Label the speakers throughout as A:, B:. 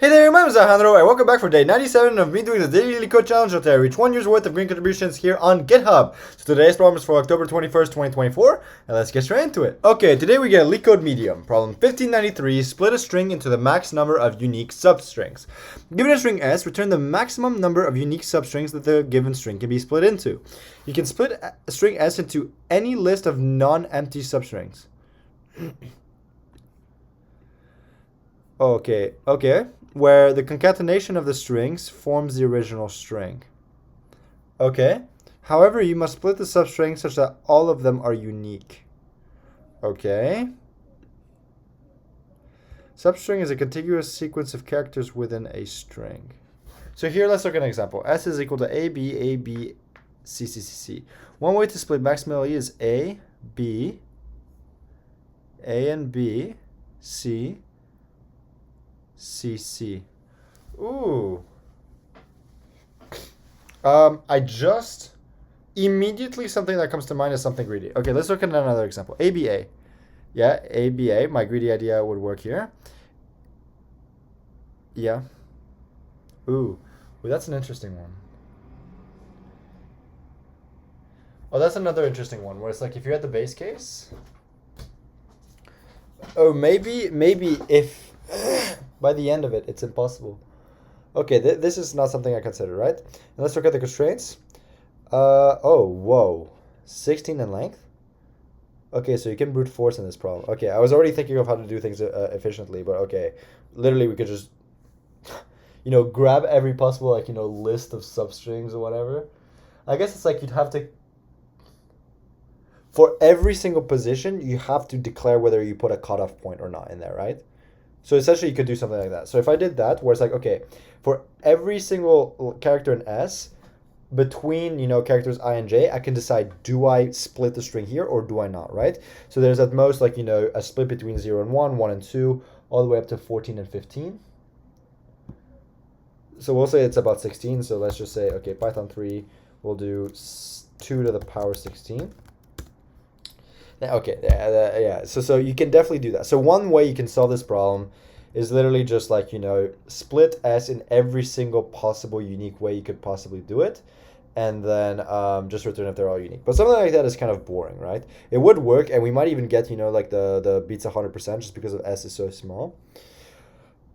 A: Hey there, my name is Alejandro, and welcome back for day 97 of me doing the Daily LeetCode challenge until I reach 1 year's worth of green contributions here on GitHub. So today's problem is for October 21st, 2024, and let's get straight into it. Okay, today we get a LeetCode medium. Problem 1593, split a string into the max number of unique substrings. Given a string S, return the maximum number of unique substrings that the given string can be split into. You can split a string S into any list of non-empty substrings. Okay. Where the concatenation of the strings forms the original string. Okay. However, you must split the substrings such that all of them are unique. Okay. Substring is a contiguous sequence of characters within a string. So here, let's look at an example. S is equal to A, B, A, B, C, C, C, C. One way to split maximally is A, B, A and B, C, CC. Ooh. Immediately something that comes to mind is something greedy. Okay, let's look at another example. ABA. Yeah, ABA. My greedy idea would work here. Yeah. Ooh, that's an interesting one. Oh, that's another interesting one where it's like if you're at the base case. Oh, maybe if by the end of it, it's impossible. Okay, this is not something I consider, right? And let's look at the constraints. Oh, whoa. 16 in length? Okay, so you can brute force in this problem. Okay, I was already thinking of how to do things efficiently, but okay. Literally, we could just, grab every possible, list of substrings or whatever. I guess it's like you'd have to, for every single position, you have to declare whether you put a cutoff point or not in there, right? So essentially, you could do something like that. So if I did that, where it's like, okay, for every single character in S, between, characters I and J, I can decide, do I split the string here or do I not, right? So there's at most, a split between 0 and 1, 1 and 2, all the way up to 14 and 15. So we'll say it's about 16. So let's just say, okay, Python 3, we'll do 2 to the power 16. Okay, yeah. So you can definitely do that. So one way you can solve this problem is literally just split S in every single possible unique way you could possibly do it, and then just return if they're all unique. But something like that is kind of boring, right? It would work, and we might even get the beats 100% just because of S is so small.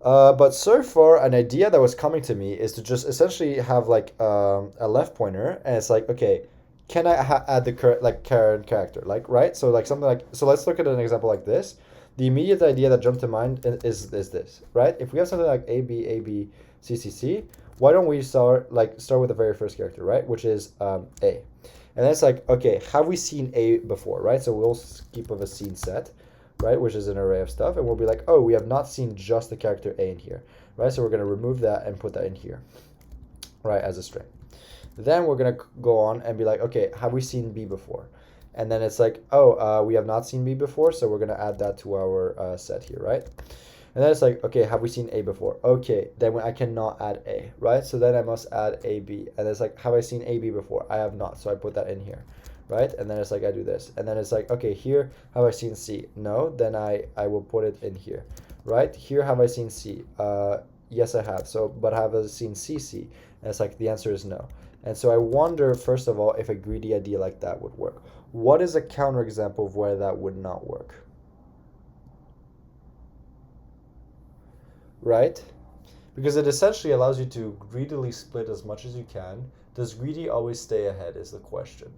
A: But so far, an idea that was coming to me is to just essentially have a left pointer, and it's like, okay, can I add the current character, right? So so let's look at an example like this. The immediate idea that jumped to mind is this, right? If we have something like A B C C C, why don't we start with the very first character, right? Which is A, and then it's like, okay, have we seen A before, right? So we'll keep of a scene set, right, which is an array of stuff, and we'll be like, oh, we have not seen just the character A in here, right? So we're gonna remove that and put that in here, right, as a string. Then we're going to go on and be like, okay, have we seen B before? And then it's like, oh, we have not seen B before, so we're going to add that to our set here, right? And then it's like, okay, have we seen A before? Okay, then I cannot add A, right? So then I must add AB. And it's like, have I seen AB before? I have not, so I put that in here, right? And then it's like, I do this. And then it's like, okay, here, have I seen C? No, then I will put it in here, right? Here, have I seen C? Yes, I have. So, but have I seen CC? And it's like, the answer is no. And so I wonder, first of all, if a greedy idea like that would work. What is a counterexample of where that would not work? Right? Because it essentially allows you to greedily split as much as you can. Does greedy always stay ahead is the question.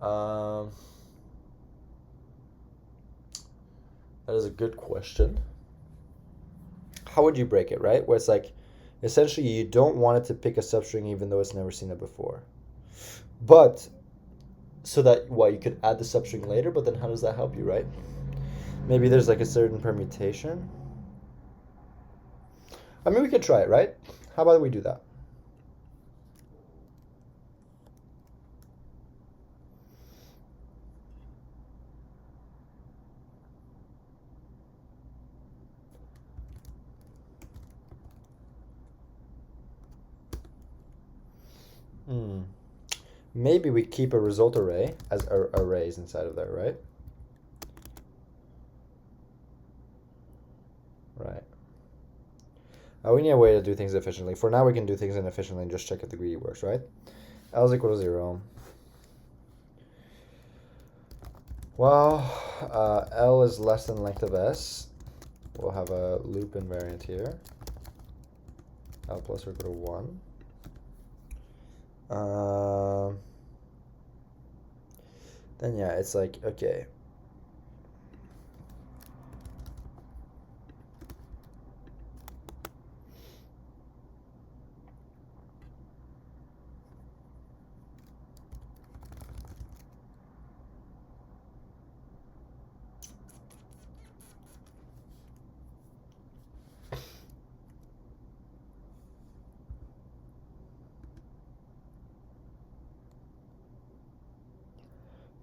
A: That is a good question. How would you break it, right? Where it's like, essentially, you don't want it to pick a substring even though it's never seen it before. But, so that, you could add the substring later, but then how does that help you, right? Maybe there's a certain permutation. I mean, we could try it, right? How about we do that? Maybe we keep a result array as arrays inside of there, right? Right. We need a way to do things efficiently. For now, we can do things inefficiently and just check if the greedy works, right? L is equal to 0. Well, L is less than length of S. We'll have a loop invariant here. L plus or equal to 1. Then yeah, it's like, okay.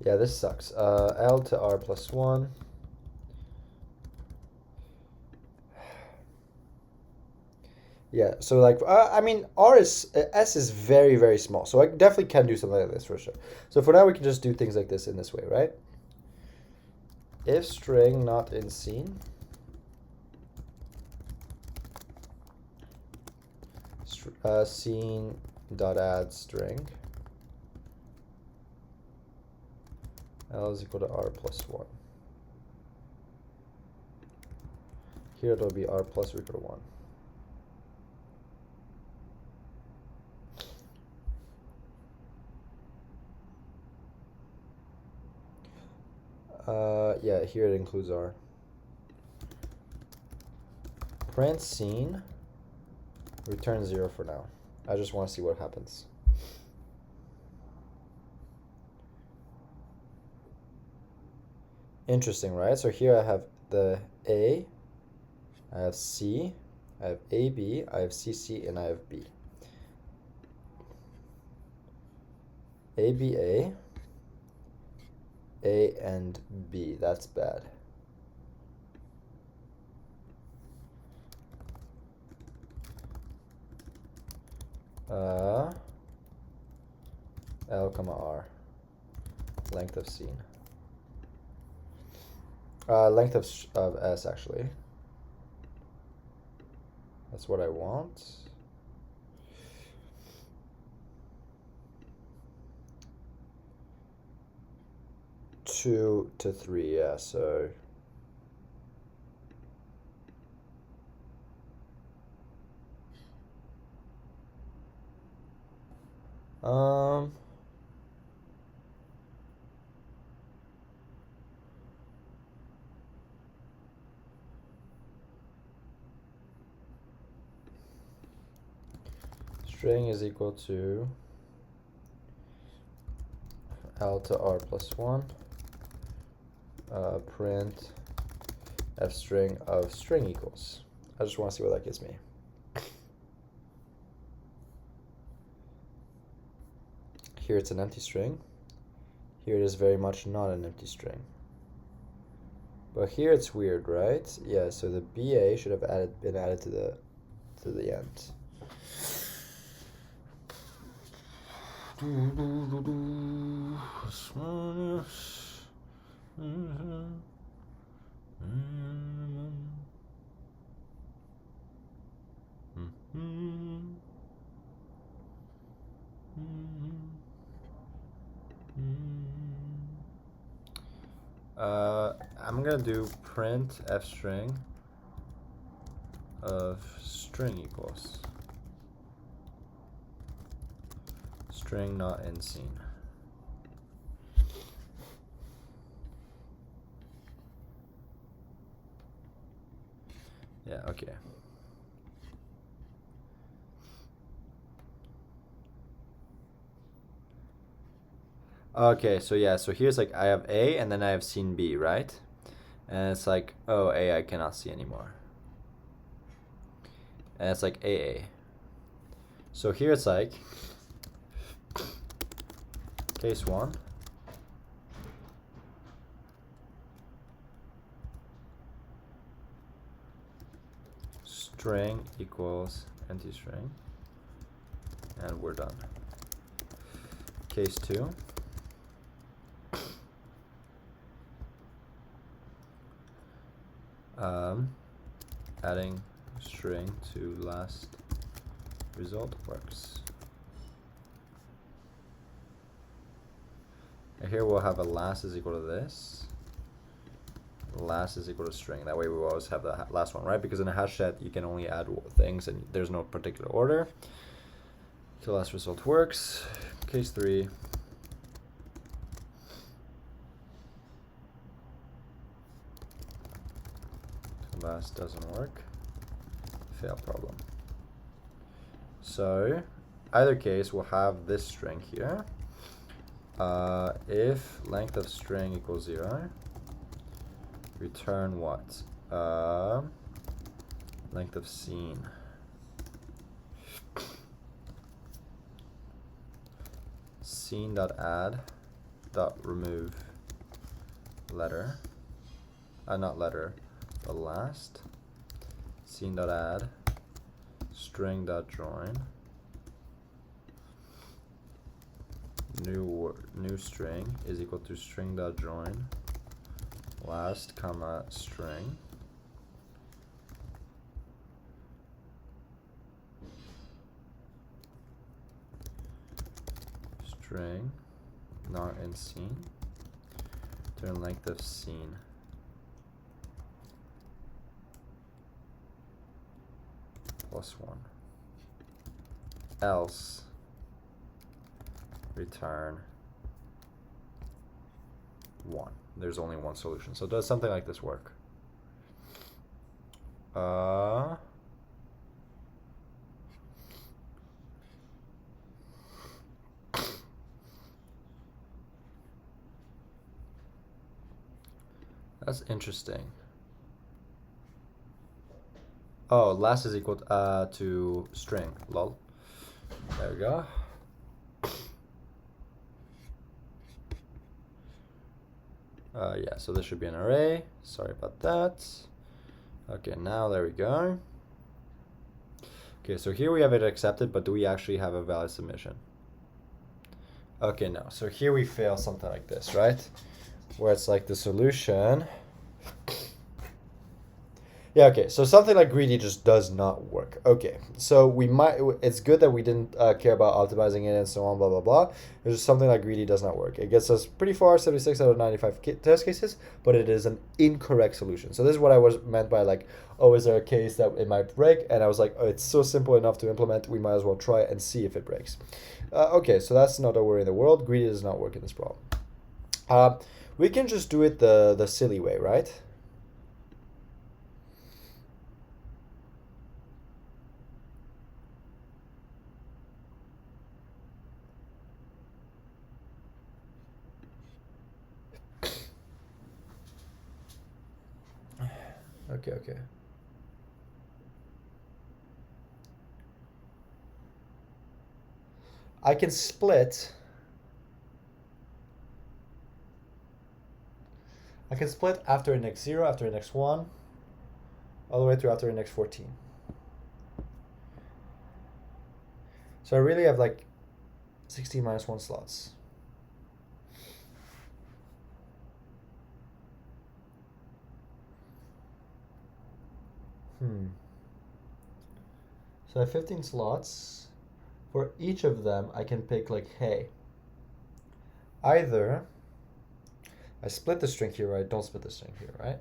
A: Yeah, this sucks. L to R plus 1. Yeah, so like, I mean, S is very, very small. So I definitely can do something like this for sure. So for now, we can just do things like this in this way, right? If string not in scene, scene dot add string, L is equal to R plus 1. Here it'll be R plus or equal to 1. Yeah, here it includes R. Print scene, return 0 for now. I just want to see what happens. Interesting, right? So here I have the A, I have C, I have AB, I have CC, and I have B. ABA, A and B, that's bad. L comma R, length of scene. Length of S, actually. That's what I want. Two to 3, yeah, so. String is equal to L to R plus 1, print f string of string equals. I just want to see what that gives me. Here it's an empty string. Here it is very much not an empty string. But here it's weird, right? Yeah, so the BA should have been added to the end. I'm gonna do print f string of string equals string not in scene. Yeah, okay. Okay, so yeah, so here's like I have A and then I have scene B, right? And it's like, oh, A I cannot see anymore. And it's like AA. So here it's like case 1. String equals empty string. And we're done. Case 2. Adding string to last result works. And here we'll have a last is equal to this. Last is equal to string. That way we will always have the last one, right? Because in a hash set, you can only add things and there's no particular order. So last result works. Case 3. Last doesn't work. Fail problem. So either case, we'll have this string here. If length of string equals 0, return what? Length of scene. Scene.add.remove letter. Not letter, but last. Scene.add string.join. New string is equal to string.join last comma string. String not in scene. Turn length of scene. +1. Else return 1. There's only one solution. So does something like this work? That's interesting. Oh, last is equal to string, lol. There we go. Yeah, so this should be an array. Sorry about that. Okay, now there we go. Okay, so here we have it accepted, but do we actually have a valid submission? Okay, no. So here we fail something like this, right? Where it's like the solution. Yeah, okay, so something like greedy just does not work. Okay, so it's good that we didn't care about optimizing it and so on, blah, blah, blah. There's just something like greedy does not work. It gets us pretty far, 76 out of 95 test cases, but it is an incorrect solution. So this is what I meant by like, oh, is there a case that it might break? And I was like, oh, it's so simple enough to implement, we might as well try it and see if it breaks. Okay, so that's not a worry in the world. Greedy does not work in this problem. We can just do it the silly way, right? Okay. I can split. After index 0, after index 1, all the way through after index 14. So I really have like 16 minus 1 slots. So I have 15 slots. For each of them, I can pick like, hey, either I split the string here or I don't split the string here, right?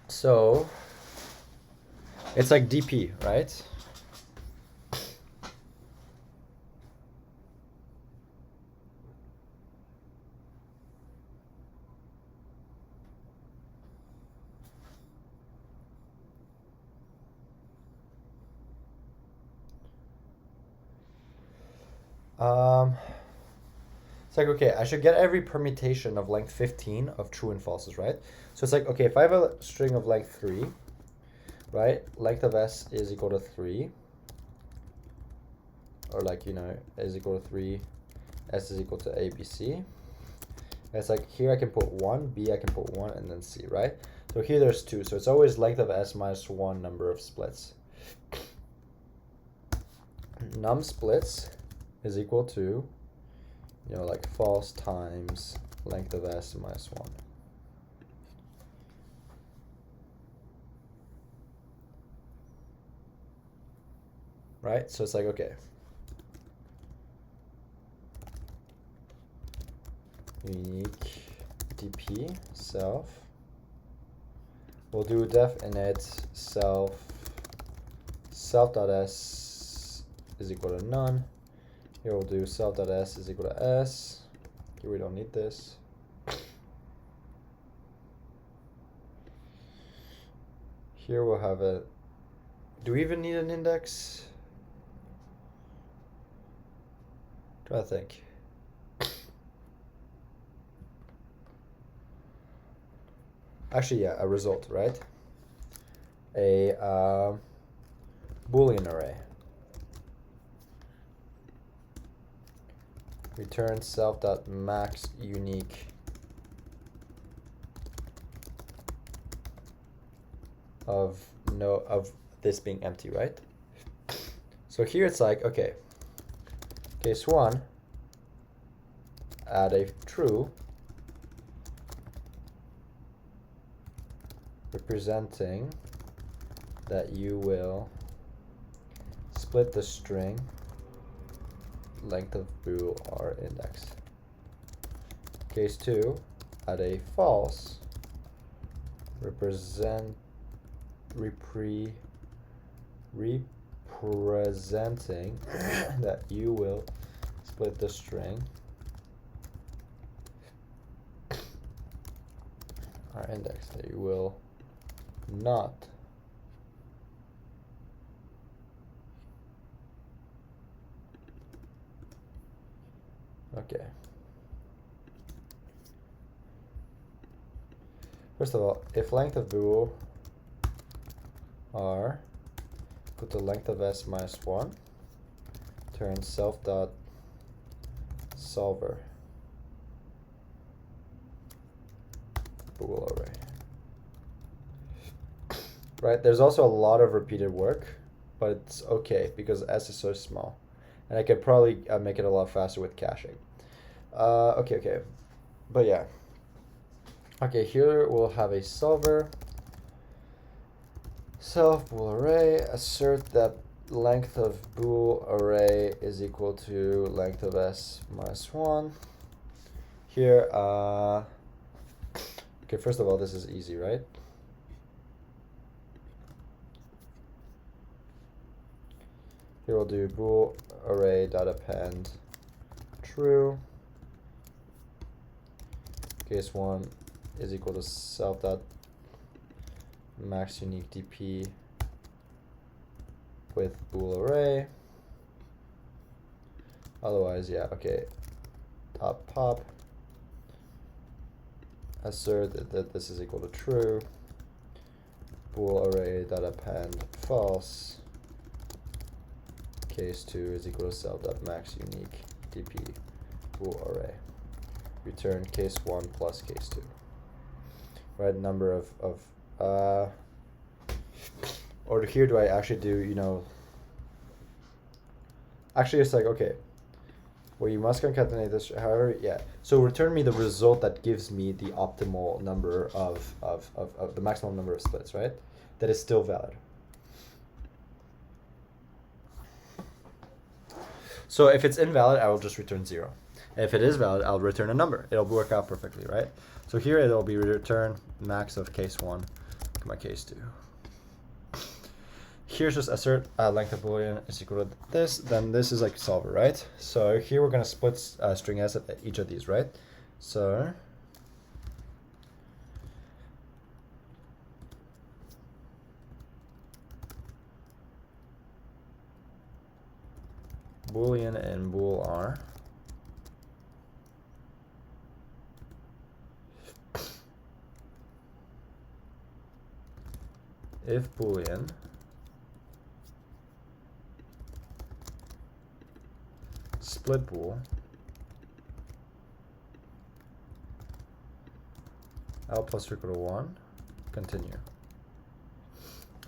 A: So it's like DP, right? It's like, okay, I should get every permutation of length 15 of true and falses, right? So it's like, okay, if I have a string of length 3, right, length of s is equal to 3, or like, you know, is equal to 3, s is equal to a, b, c. And it's like, here I can put 1, b I can put 1, and then c, right? So here there's 2, so it's always length of s minus 1 number of splits. Num splits is equal to, you know, like false times length of s minus 1. Right? So it's like, okay. Unique dp self. We'll do def init self.s is equal to none. Here we'll do self.s is equal to s. Here we don't need this. Here we'll have a, do we even need an index? Try to think. Actually, yeah, a result, right? A Boolean array. Return self.max unique of this being empty, right? So here it's like, okay, case 1, add a true representing that you will split the string length of bool r index. Case 2, add a false representing that you will split the string r index, that you will not okay. First of all, if length of bool r put the length of s minus 1, turn self dot solver bool array. Right, there's also a lot of repeated work, but it's okay because s is so small, and I could probably make it a lot faster with caching. Okay, but yeah. Okay, here we'll have a solver self bool array, assert that length of bool array is equal to length of s minus 1. Here, okay, first of all, this is easy, right? Here we'll do bool array dot append true. Case 1 is equal to self dot max unique dp with bool array. Otherwise, yeah, okay. Dot pop. Assert that this is equal to true. Bool array dot append false. Case 2 is equal to self dot max unique dp bool array. Return case 1 plus case 2. Right, number of or here do I actually do, you know, actually it's like, okay, well, you must concatenate this, however, yeah. So return me the result that gives me the optimal number of the maximum number of splits, right? That is still valid. So if it's invalid, I will just return 0. If it is valid, I'll return a number. It'll work out perfectly, right? So here it'll be return max of case 1, comma case 2. Here's just assert length of boolean is equal to this. Then this is like solver, right? So here we're gonna split string s at each of these, right? So boolean and bool r. If boolean split bool L plus or equal to 1, continue.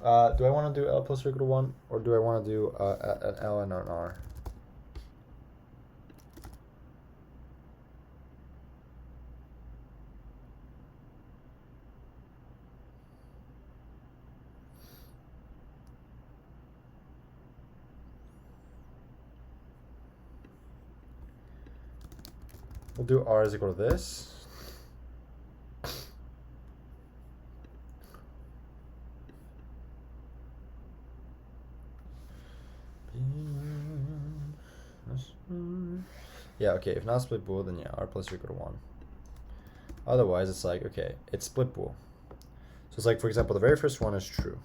A: Do I want to do L plus or equal to 1, or do I want to do an L and an R? We'll do r is equal to this. Yeah, okay, if not split bool, then yeah, r plus or equal to 1. Otherwise, it's like, okay, it's split bool. So it's like, for example, the very first one is true.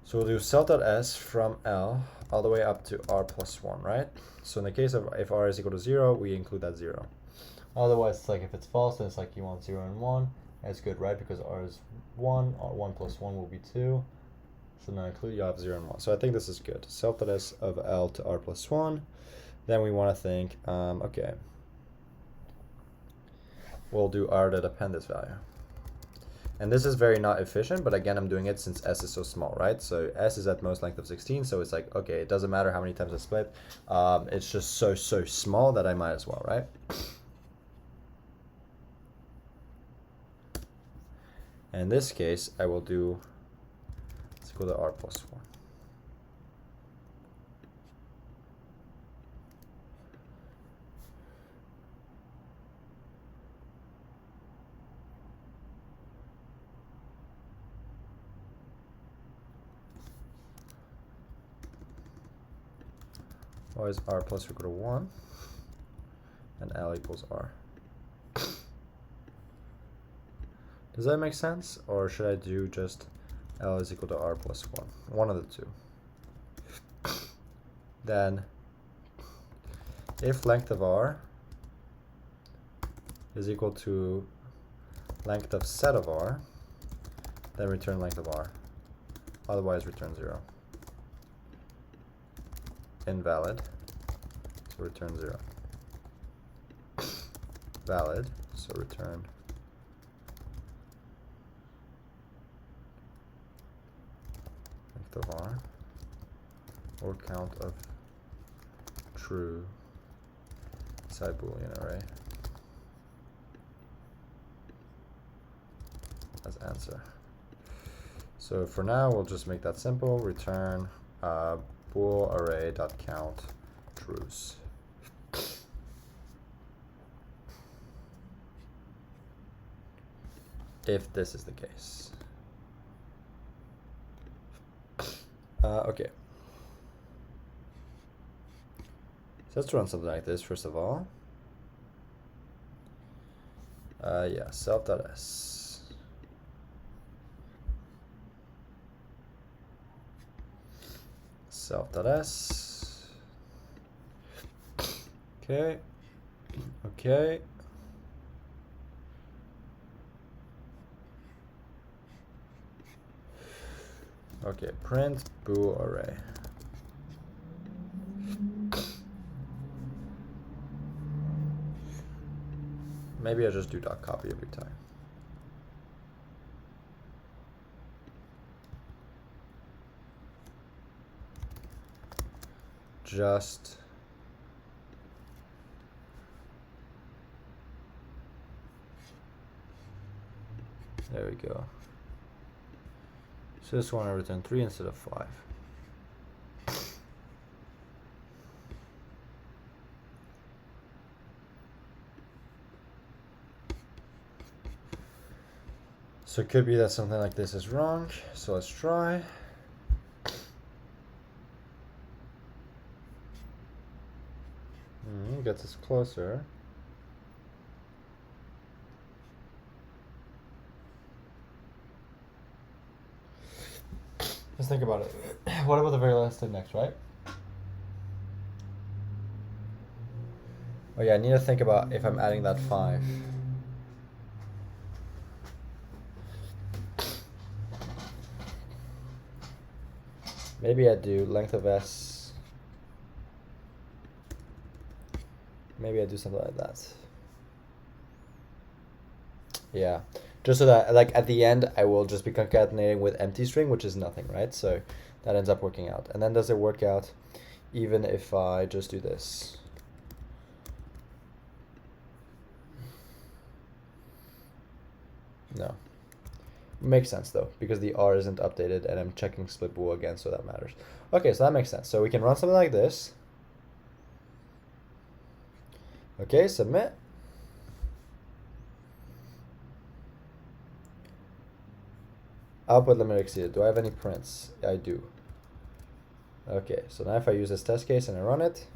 A: So we'll do self.s from L all the way up to r plus 1, right? So in the case of if r is equal to 0, we include that 0. Otherwise, it's like if it's false, then it's like you want 0 and 1. That's good, right? Because r is 1, or 1 plus 1 will be 2. So now include, you have 0 and 1. So I think this is good. Self.s of L to r plus 1. Then we want to think, okay, we'll do r that append this value. And this is very not efficient, but again, I'm doing it since s is so small, right? So s is at most length of 16, so it's like, okay, it doesn't matter how many times I split. It's just so small that I might as well, right? And in this case, I will do, let's equal to r plus 1. Y is r plus or equal to 1, and L equals r. Does that make sense? Or should I do just L is equal to r plus 1? One of the two. Then, if length of r is equal to length of set of r, then return length of r. Otherwise, return 0. Invalid, so return 0. Valid, so return length of r, or count of true inside Boolean array as answer. So for now, we'll just make that simple. Return bool array dot count trues. If this is the case. Okay. So let's run something like this first of all. Yeah, self.s. Self.s. Okay. Okay. Okay, print bool array. Maybe I just do dot copy every time. Just there we go. So this one I return 3 instead of 5. So it could be that something like this is wrong. So let's try. Gets us closer. Let's think about it. What about the very last index, right? Oh yeah, I need to think about if I'm adding that 5. Maybe I do length of s. Maybe I do something like that. Yeah, just so that like at the end I will just be concatenating with empty string, which is nothing, right? So that ends up working out. And then does it work out even if I just do this? No. Makes sense though, because the r isn't updated and I'm checking split bool again, so that matters. Okay, so that makes sense. So we can run something like this. Okay, submit. Output limit exceeded. Do I have any prints? I do. Okay, so now if I use this test case and I run it.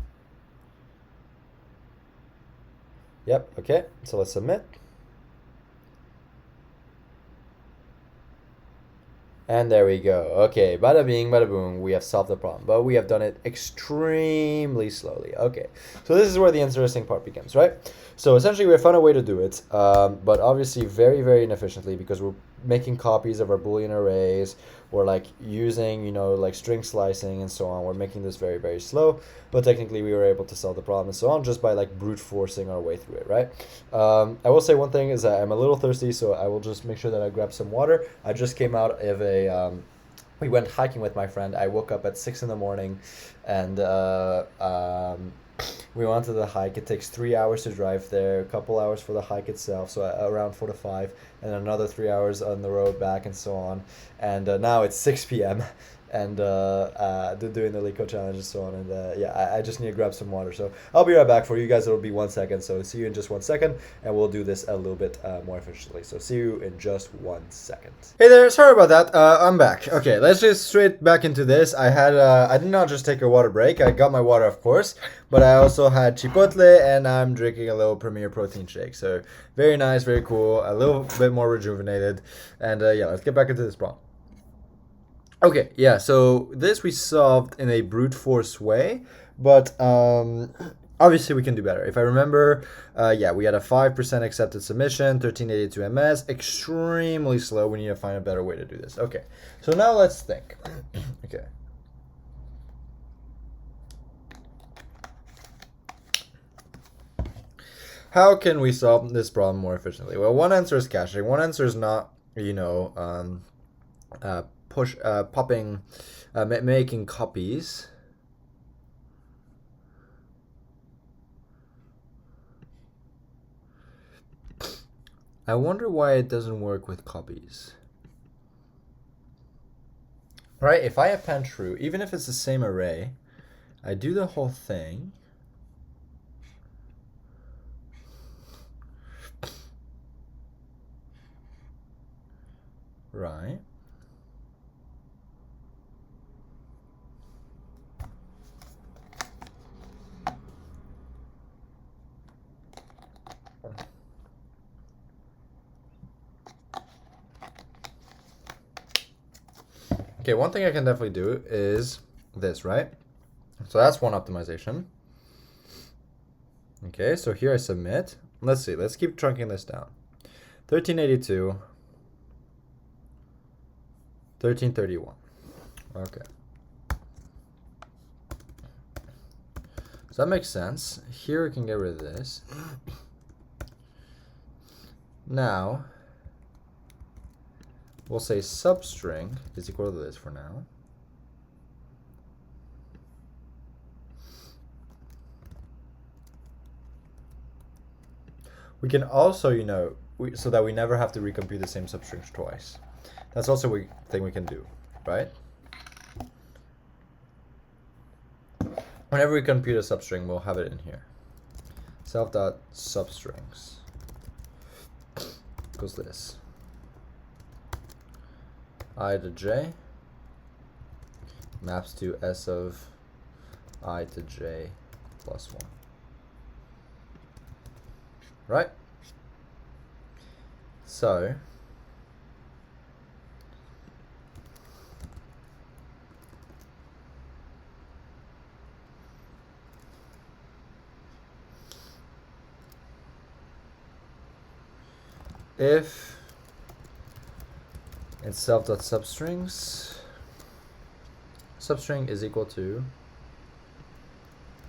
A: Yep, okay, so let's submit. And there we go. Okay, bada bing, bada boom, we have solved the problem. But we have done it extremely slowly. Okay, so this is where the interesting part begins, right? So essentially we have found a way to do it, but obviously very, very inefficiently because we're making copies of our Boolean arrays. We're like using, you know, like string slicing and so on. We're making this very, very slow, but technically we were able to solve the problem and so on just by like brute forcing our way through it, right? I will say one thing is that I'm a little thirsty, so I will just make sure that I grab some water. I just came out of a, we went hiking with my friend. I woke up at 6 in the morning and we went to the hike. It takes 3 hours to drive there, a couple hours for the hike itself, so around 4 to 5, and another 3 hours on the road back and so on. And now it's 6 p.m. and doing the LeetCode challenge and so on. And yeah, I just need to grab some water. So I'll be right back. For you guys, it'll be 1 second. So see you in just 1 second, and we'll do this a little bit more efficiently. So see you in just 1 second. Hey there, sorry about that. I'm back. Okay, let's just straight back into this. I did not just take a water break. I got my water, of course, but I also had chipotle, and I'm drinking a little Premier protein shake. So very nice, very cool, a little bit more rejuvenated. And yeah, let's get back into this problem. Okay, yeah, so this we solved in a brute force way, but obviously we can do better. If I remember, yeah, we had a 5% accepted submission, 1382 MS, extremely slow. We need to find a better way to do this. Okay, so now let's think. Okay. How can we solve this problem more efficiently? Well, one answer is caching. One answer is not, you know, making copies. I wonder why it doesn't work with copies. Right, if I append true, even if it's the same array, I do the whole thing. Right. Okay, one thing I can definitely do is this, right? So that's one optimization. Okay, so here I submit. Let's see, let's keep trunking this down. 1382, 1331. Okay. So that makes sense. Here we can get rid of this. Now, we'll say substring is equal to this for now. We can also, you know, so that we never have to recompute the same substrings twice. That's also a thing we can do, right? Whenever we compute a substring, we'll have it in here. Self.substrings equals this. I to j maps to s of I to j plus 1. Right? So if in self.substrings, substring is equal to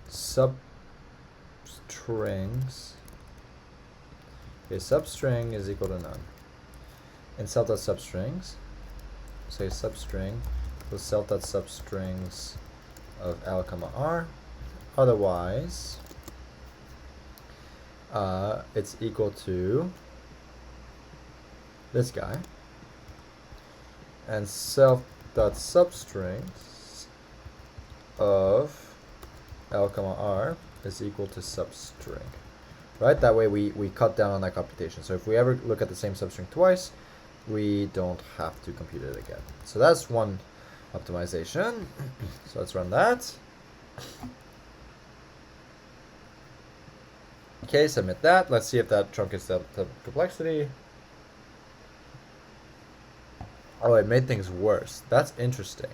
A: substrings. Okay, substring is equal to none. In self.substrings, say substring equals self.substrings of L comma R. Otherwise, it's equal to this guy. And self.substrings of L comma R is equal to substring. right? That way we cut down on that computation. So if we ever look at the same substring twice, we don't have to compute it again. So that's one optimization. So let's run that. Okay, submit that. Let's see if that trunk is the complexity. Oh, it made things worse. That's interesting.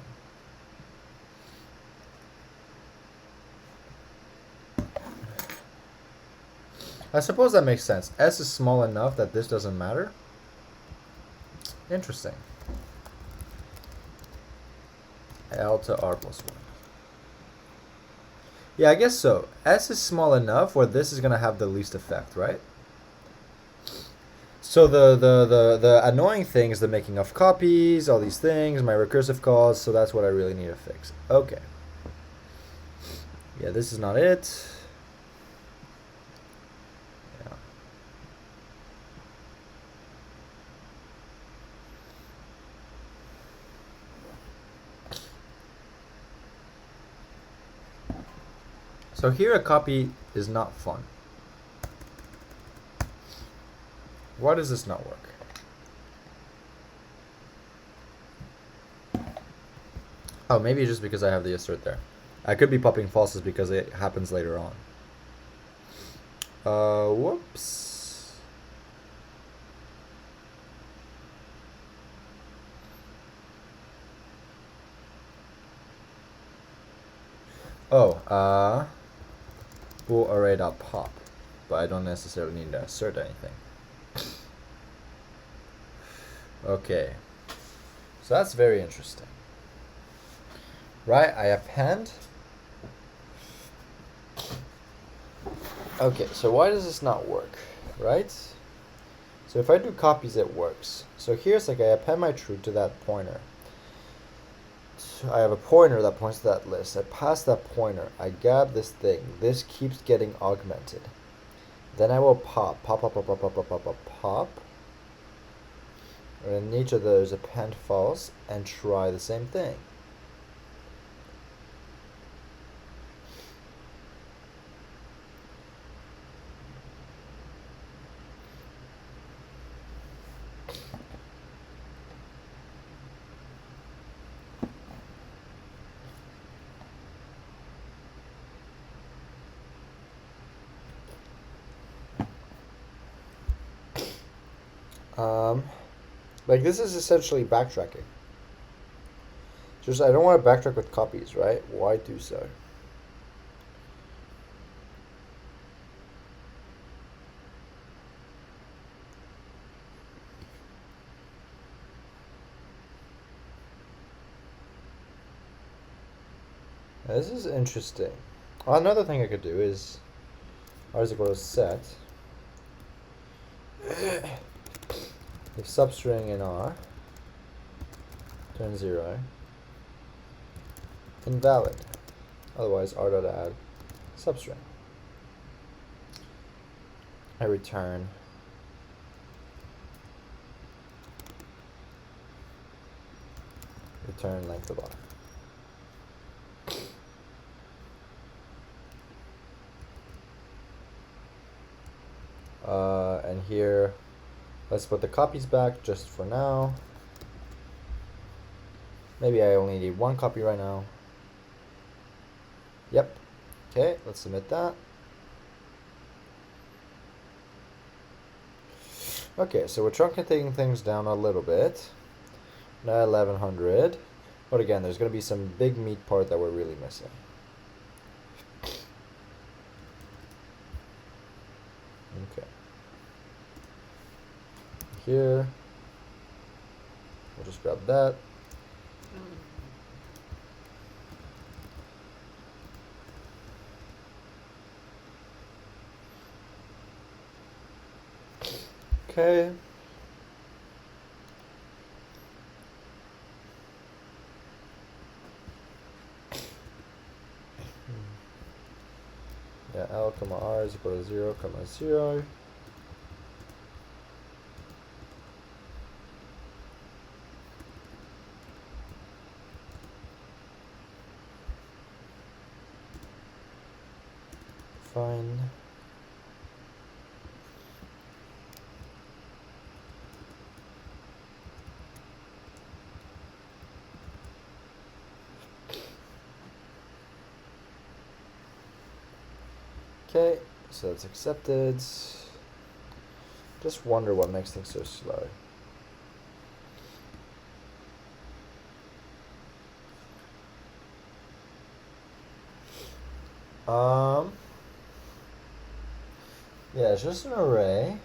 A: I suppose that makes sense. S is small enough that this doesn't matter. Interesting. L to R plus 1. Yeah, I guess so. S is small enough where this is going to have the least effect, right? So the annoying thing is the making of copies, all these things, my recursive calls, so that's what I really need to fix. Okay. Yeah, this is not it. Yeah. So here a copy is not fun. Why does this not work? Oh, maybe just because I have the assert there. I could be popping falses because it happens later on. Whoops. Oh, bool array.pop, but I don't necessarily need to assert anything. Okay, so that's very interesting. Right, I append. Okay, so why does this not work, right? So if I do copies, it works. So here's like I append my true to that pointer. So I have a pointer that points to that list. I pass that pointer. I grab this thing. This keeps getting augmented. Then I will pop. And in each of those, append false and try the same thing. Like this is essentially backtracking. Just I don't want to backtrack with copies, right? Why do so? Now, this is interesting. Another thing I could do is R is equal to set if substring in R turns 0, invalid. Otherwise, R dot add substring. I return length of R. And here, let's put the copies back just for now. Maybe I only need one copy right now. Yep. Okay, let's submit that. Okay, so we're truncating things down a little bit. Now 1100. But again, there's going to be some big meat part that we're really missing. Okay. Here. We'll just grab that. Okay. Yeah, L comma R is equal to 0 comma 0. Fine. Okay, so that's accepted. Just wonder what makes things so slow. Yeah, it's just an array.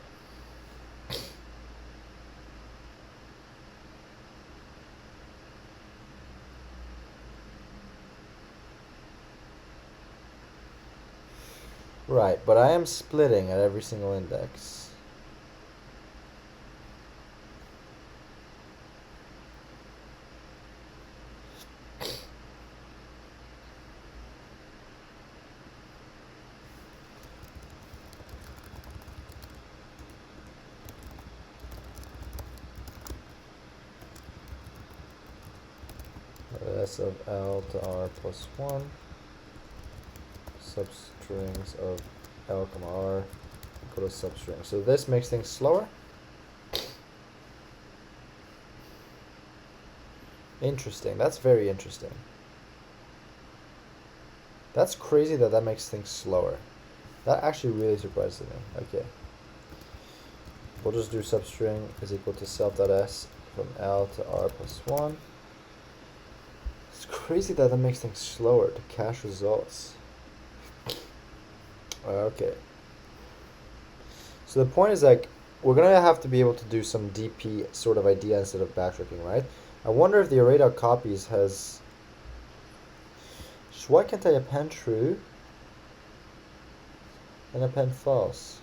A: Right, but I am splitting at every single index. S of L to R plus 1. Substrings of L, R equal to substring. So this makes things slower. Interesting. That's very interesting. That's crazy that that makes things slower. That actually really surprises me. Okay. We'll just do substring is equal to self.s from L to R plus 1. It's crazy that that makes things slower to cache results. Okay. So the point is, like, we're going to have to be able to do some DP sort of idea instead of backtracking, right? I wonder if the array.copies has... So why can't I append true and append false?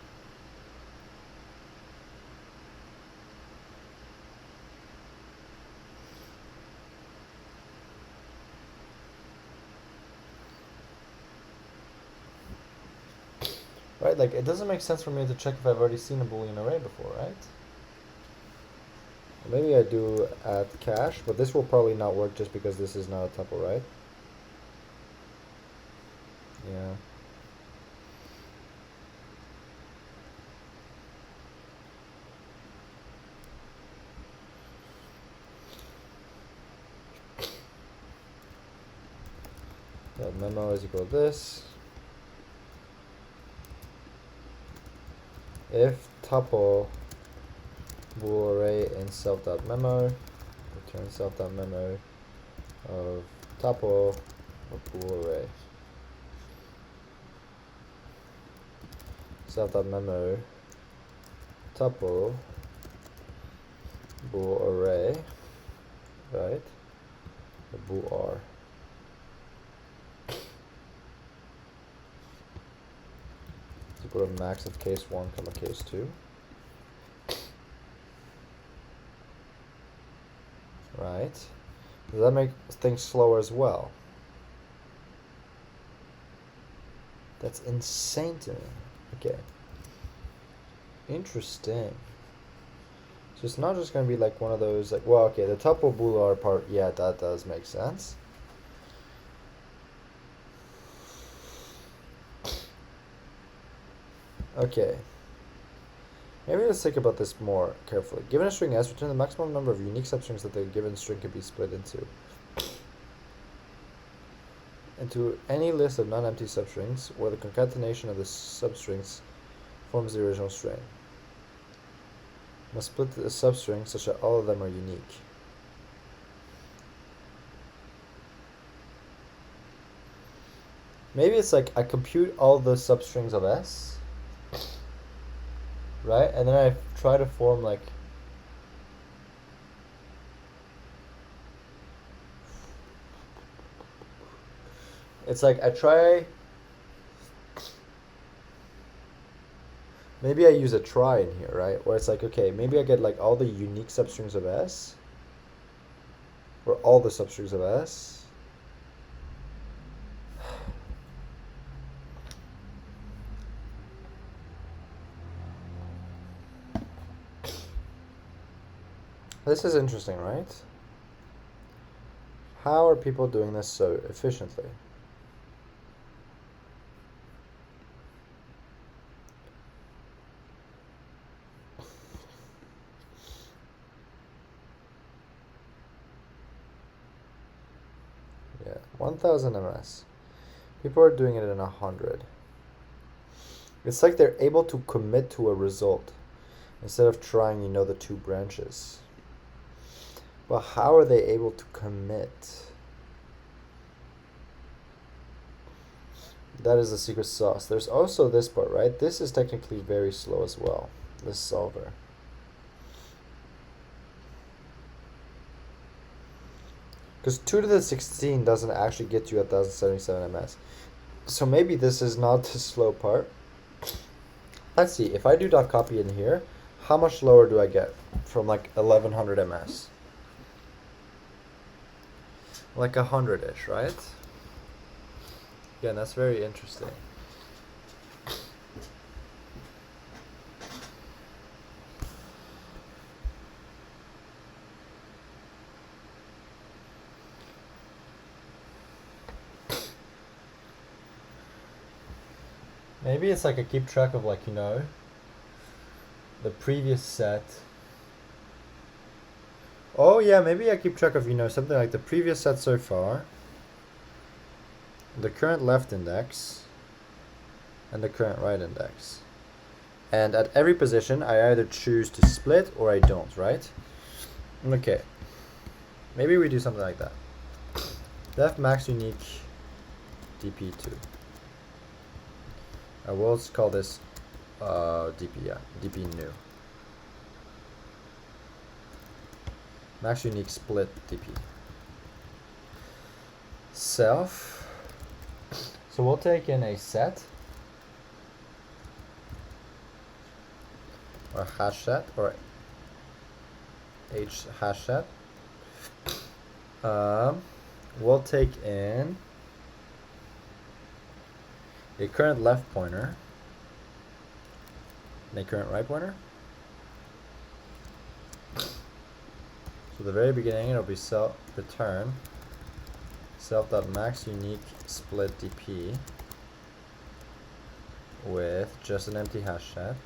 A: Right, like, it doesn't make sense for me to check if I've already seen a Boolean array before, right? Maybe I do at cache, but this will probably not work just because this is not a tuple, right? Yeah. That memo is equal to this. If tuple bool array in self.memo, return self.memo of tuple of bool array. Self.memo tuple bool array, right? The bool r. Is equal to max of case 1 comma case 2. Right. Does that make things slower as well? That's insane to me. Okay. Interesting. So it's not just going to be like one of those, like, well, okay, the tuple bool r part, yeah, that does make sense. Okay. Maybe let's think about this more carefully. Given a string s, return the maximum number of unique substrings that the given string can be split into. Into any list of non-empty substrings where the concatenation of the substrings forms the original string. Must split the substring such that all of them are unique. Maybe it's like I compute all the substrings of S, right? And then I try to form like it's like I try. Maybe I use a try in here, right? Where it's like, okay, maybe I get like all the unique substrings of S, or all the substrings of S. This is interesting, right? How are people doing this so efficiently? Yeah, 1000 ms. People are doing it in 100. It's like they're able to commit to a result instead of trying, the two branches. But how are they able to commit? That is the secret sauce. There's also this part, right? This is technically very slow as well, this solver. Because 2 to the 16 doesn't actually get you 1077 ms. So maybe this is not the slow part. Let's see, if I do dot copy in here, how much lower do I get from like 1100 ms? Like 100-ish, right? Yeah, that's very interesting. Maybe it's like I keep track of like, the previous set. Oh yeah, maybe I keep track of, something like the previous set so far, the current left index, and the current right index. And at every position, I either choose to split or I don't, right? Okay. Maybe we do something like that. Def max unique dp2. We'll just call this dp, yeah, dp new. Max unique split dp. Self. So we'll take in a set, or hash set, or h hash set. We'll take in a current left pointer and a current right pointer. So the very beginning it'll be self return self.max unique split dp with just an empty hash set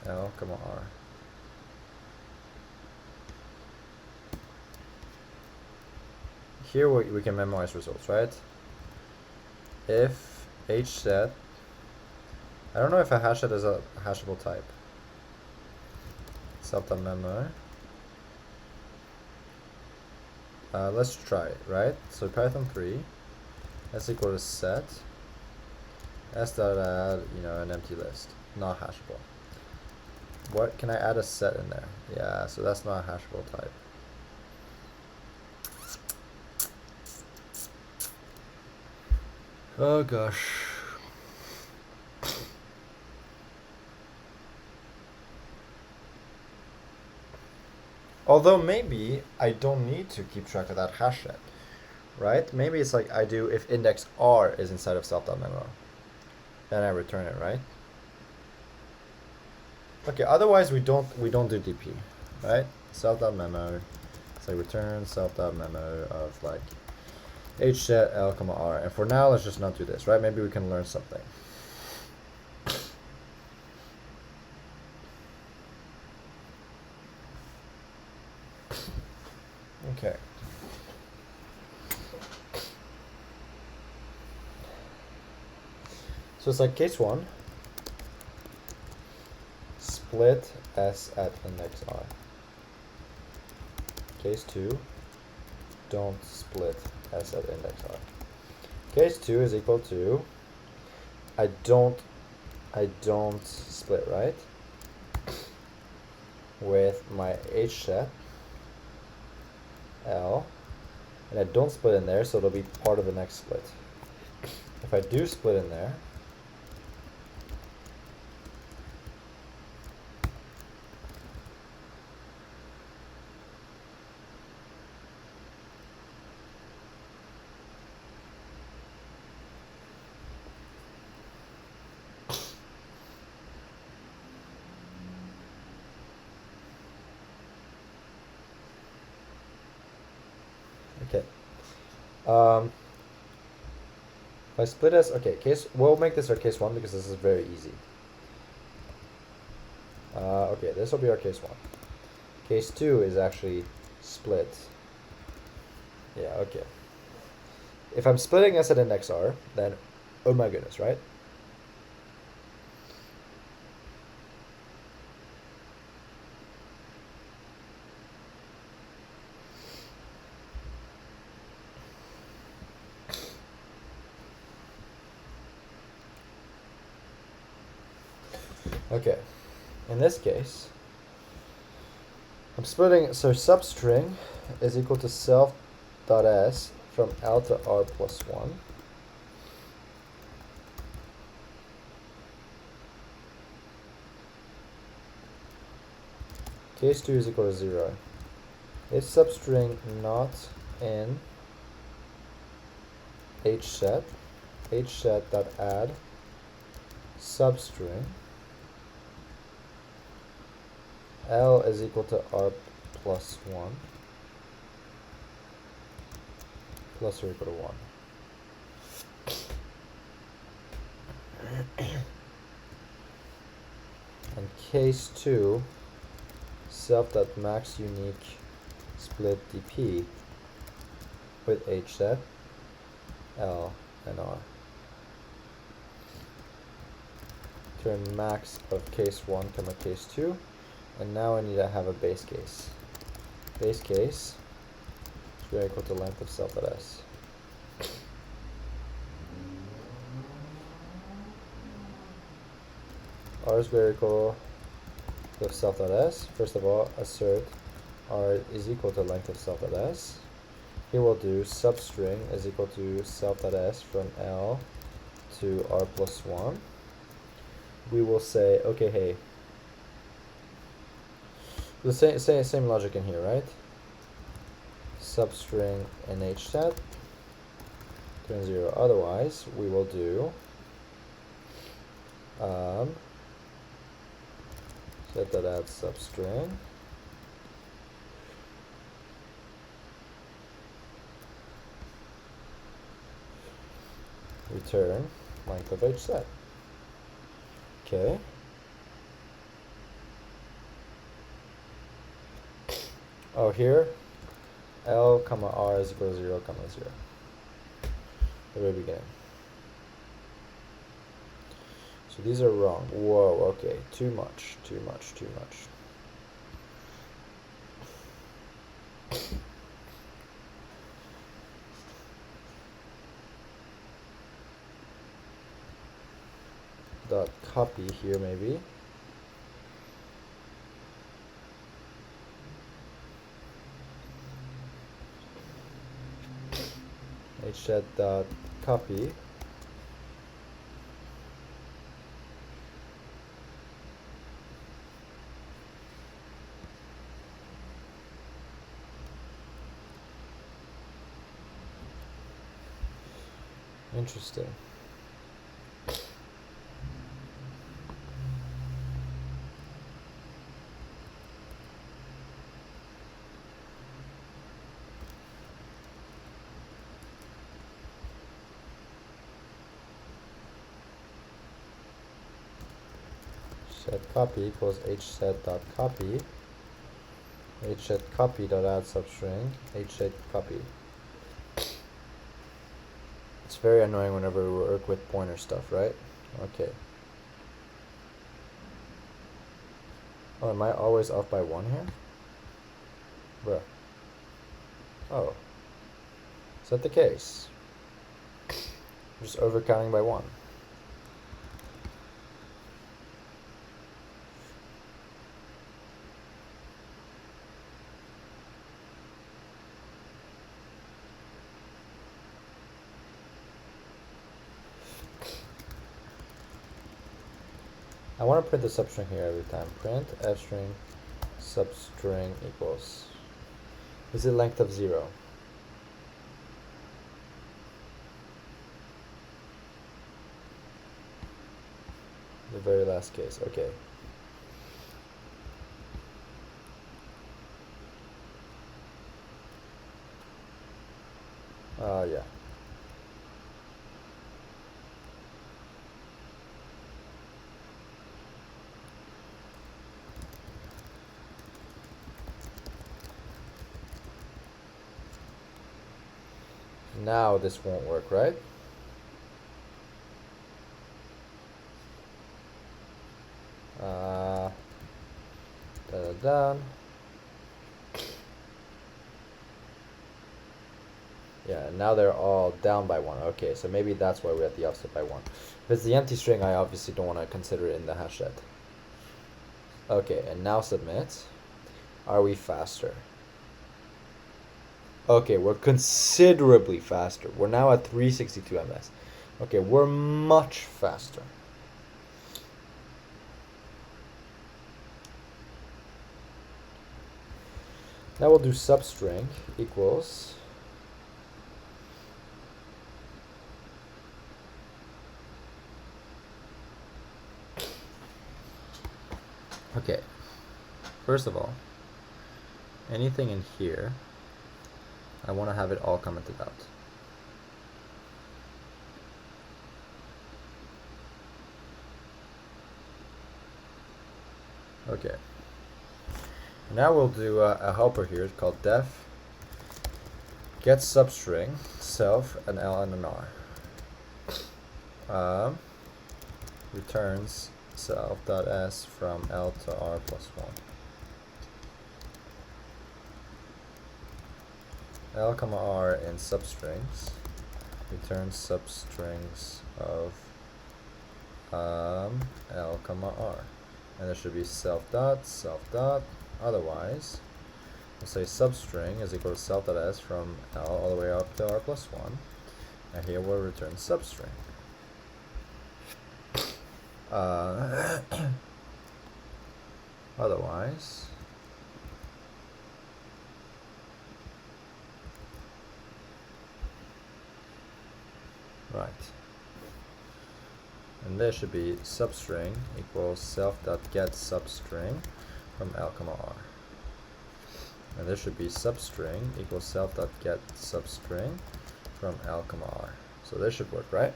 A: L, R. Here we can memorize results, right? If h set, I don't know if a hash set is a hashable type. Self.memo. Let's try it, right? So Python 3, s equal to set, s dot add, an empty list, not hashable. What can I add a set in there? Yeah, so that's not a hashable type. Oh gosh. Although maybe I don't need to keep track of that hash set, right? Maybe it's like I do if index r is inside of self.memo, then I return it, right? Okay, otherwise we don't do dp, right? Self.memo, so return self.memo of like h set L, R. And for now, let's just not do this, right? Maybe we can learn something. Okay. So it's like case 1, split s at index r. Case 2, don't split s at index r. Case 2 is equal to I don't split, right? With my h set L, and I don't split in there, so it'll be part of the next split. If I do split in there, okay. If I split s, okay, we'll make this our case 1 because this is very easy. Okay, this will be our case 1. Case 2 is actually split. Yeah, okay. If I'm splitting s at index r, then, oh my goodness, right? Okay, in this case, I'm splitting, so substring is equal to self.s from L to R plus 1. Case 2 is equal to 0. Is substring not in hset dot add substring L is equal to R plus 1 plus or equal to 1. And case 2, self.max unique split dp with hset L and R. Turn max of case 1 comma case 2, and now I need to have a base case. Base case is very equal to length of self.s. R is very equal to self.s. First of all, assert R is equal to length of self.s. Here we'll do substring is equal to self.s from L to R plus 1. We will say, okay, hey, the same logic in here, right? Substring in hset turn 0. Otherwise, we will do set that add substring return length of hset. Okay. Oh, here L comma R is equal to 0 comma 0. The very beginning. So these are wrong. Whoa, okay. Too much. Dot copy here maybe. hset dot copy interesting. Set copy equals hset dot copy hset copy dot add substring hset copy. It's very annoying whenever we work with pointer stuff, right? Okay. Oh, am I always off by 1 here? Bruh. Oh. Is that the case? I'm just overcounting by 1. I want to print the substring here every time. Print fstring substring equals. Is it length of 0? The very last case. Okay. Yeah. Now this won't work, right? Down. Yeah, now they're all down by 1. Okay, so maybe that's why we're at the offset by 1. If it's the empty string, I obviously don't want to consider it in the hash set. Okay, and now submit. Are we faster? Okay, we're considerably faster. We're now at 362 ms. Okay, we're much faster. Now we'll do substring equals okay. First of all, anything in here, I want to have it all commented out. Okay. Now we'll do a helper here called def get substring self an L and an R. Returns self.s from L to R plus 1. L comma R in substrings returns substrings of L comma R. And there should be self dot, otherwise we'll say substring is equal to self.s from L all the way up to R plus 1. And here we'll return substring. Otherwise, right. And there should be substring equals self.get substring from L comma R. And there should be substring equals self.get substring from L comma R. So this should work, right?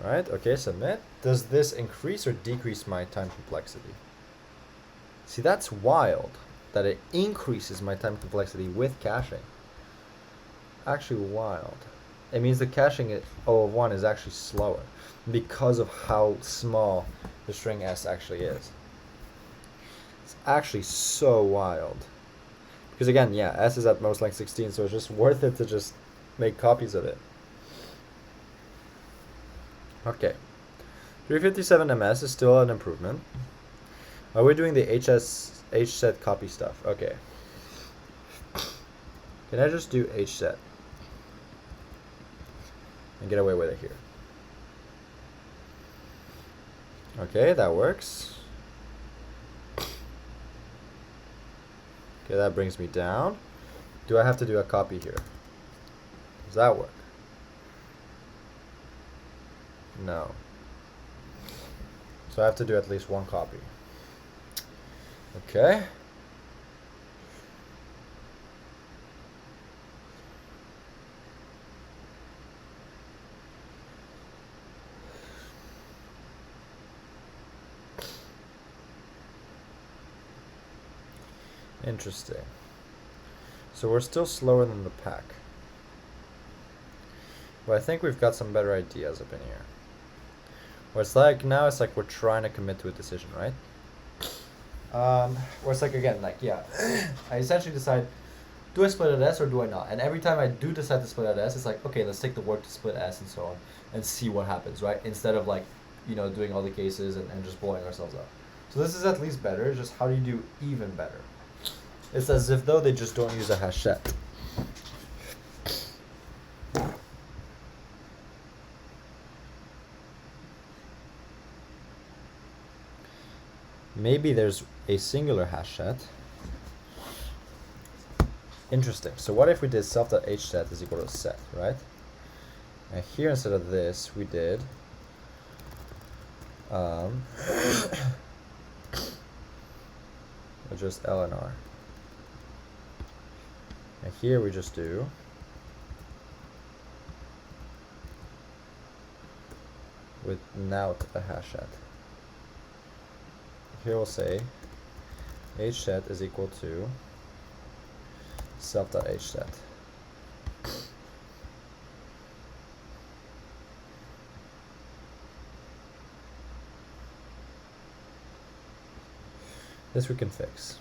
A: Alright, okay, submit. Does this increase or decrease my time complexity? See, that's wild that it increases my time complexity with caching. Actually wild. It means the caching at O of 1 is actually slower because of how small the string s actually is. It's actually so wild. Because again, yeah, s is at most length 16, so it's just worth it to just make copies of it. Okay, 357 ms is still an improvement. Are we doing the hset copy stuff? Okay. Can I just do hset and get away with it here? Okay, that works. Okay, that brings me down. Do I have to do a copy here? Does that work? No. So I have to do at least one copy. Okay. Interesting. So we're still slower than the pack. But I think we've got some better ideas up in here. Where it's like, now it's like we're trying to commit to a decision, right? Where it's like, again, like, yeah, I essentially decide, do I split at S or do I not? And every time I do decide to split at S, it's like, okay, let's take the work to split S and so on and see what happens, right? Instead of like, you know, doing all the cases and just blowing ourselves up. So this is at least better. It's just how do you do even better? It's as if though they just don't use a hash set. Maybe there's a singular hash set. Interesting. So what if we did self.hset is equal to set, right? And here instead of this, we did just L and R. And here we just do without a hash set. Here we'll say hset is equal to self.hset. This we can fix.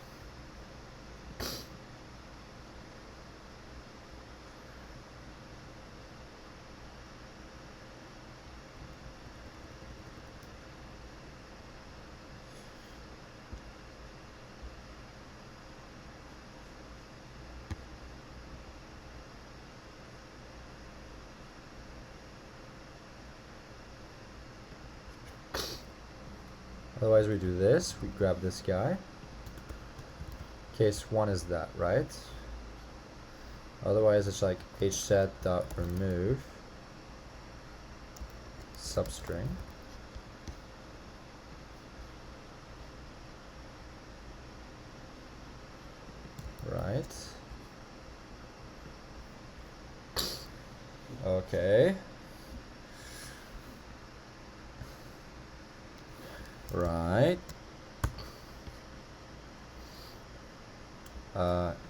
A: Otherwise we do this, we grab this guy. Case 1 is that, right? Otherwise it's like hset.remove substring. Right. Okay. Right.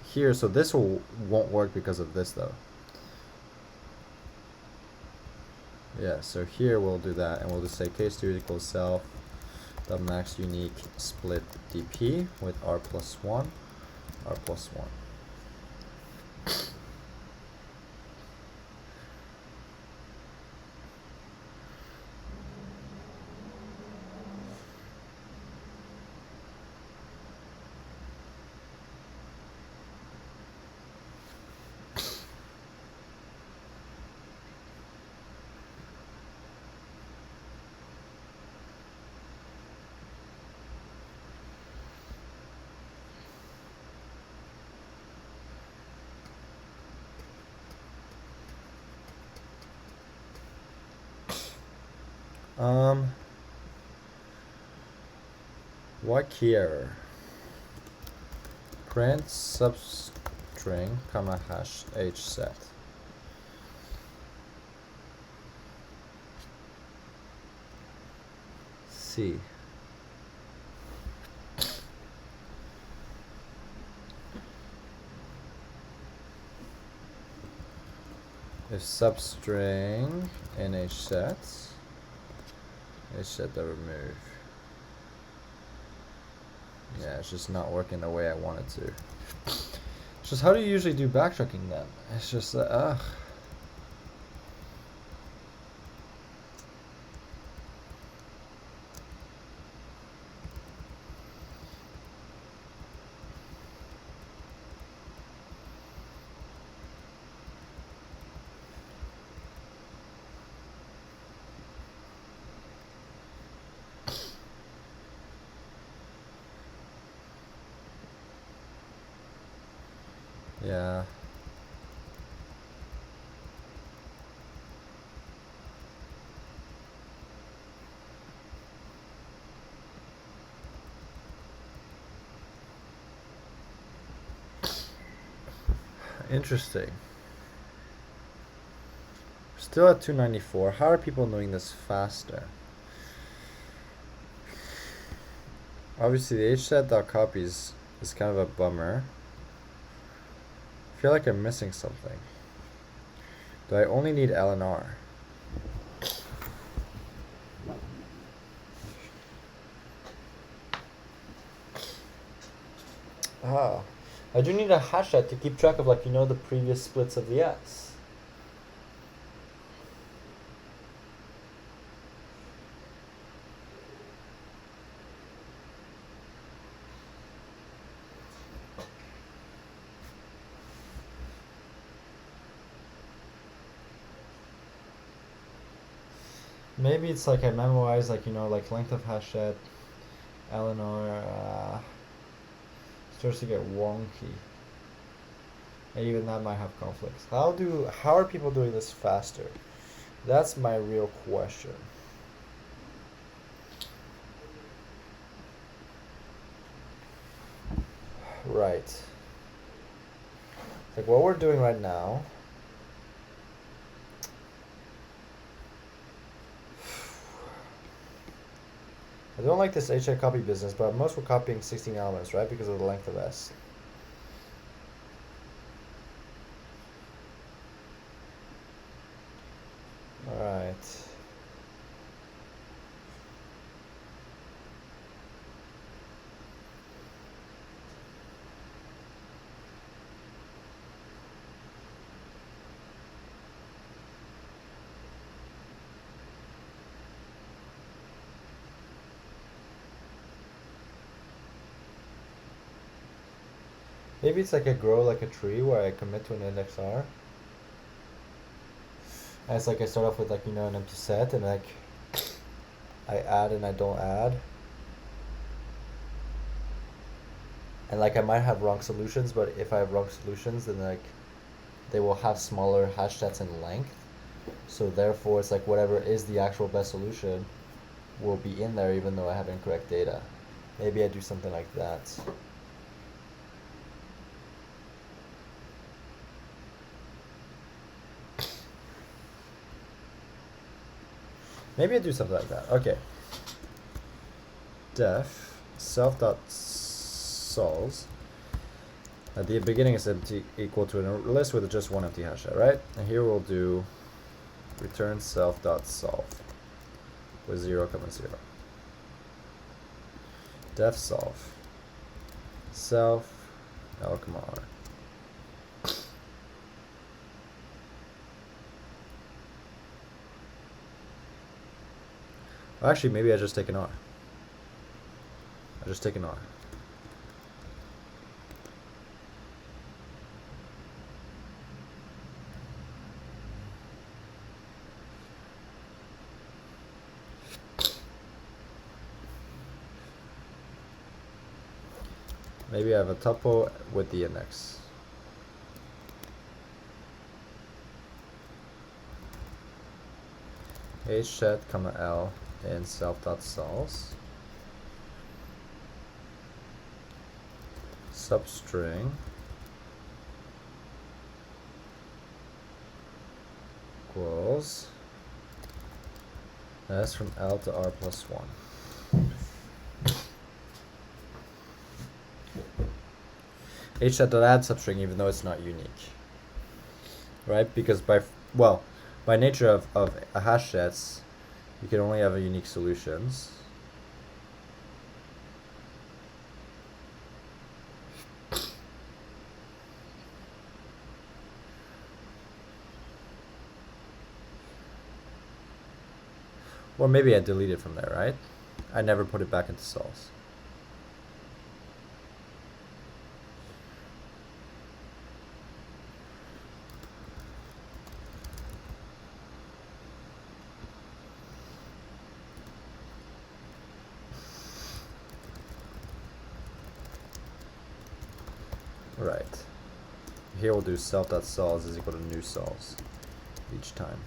A: Here, so this won't work because of this though. Yeah, so here we'll do that, and we'll just say case 2 equals self the max unique split dp with r plus 1, r plus 1. What key error? Print substring comma hash hset. C. If substring in hset, hset the remove. Yeah, it's just not working the way I want it to. It's just, how do you usually do backtracking then? It's just, ugh. Yeah. Interesting. Still at 294. How are people doing this faster? Obviously the hset.copies is kind of a bummer. I feel like I'm missing something. Do I only need L and R? Ah, I do need a hashet to keep track of, like, you know, the previous splits of the S. Maybe it's like I memorize, like, you know, like length of hashet, Eleanor, starts to get wonky. And even that might have conflicts. How are people doing this faster? That's my real question. Right. Like what we're doing right now. I don't like this HI copy business, but most we're copying 16 elements, right? Because of the length of S. Alright. Maybe it's like I grow like a tree where I commit to an index R. And it's like I start off with, like, you know, an empty set, and like I add and I don't add. and like I might have wrong solutions, but if I have wrong solutions, then like they will have smaller hash sets in length. So therefore, it's like whatever is the actual best solution will be in there, even though I have incorrect data. Maybe I do something like that. Maybe I do something like that. Okay. Def self.sols. At the beginning is empty equal to a list with just one empty hash set, right? And here we'll do return self.solve with 0, 0. Def solve. Self. Oh, come on. Actually, maybe I just take an R. I just take an R. Maybe I have a tuple with the index. hset, L in self.sols. Substring equals s from L to R plus 1. hset.add substring, even though it's not unique, right? Because by nature of a hash sets, you can only have a unique solutions. Or maybe I delete it from there, right? I never put it back into sols. Right. Here we'll do self.sols is equal to new sols each time.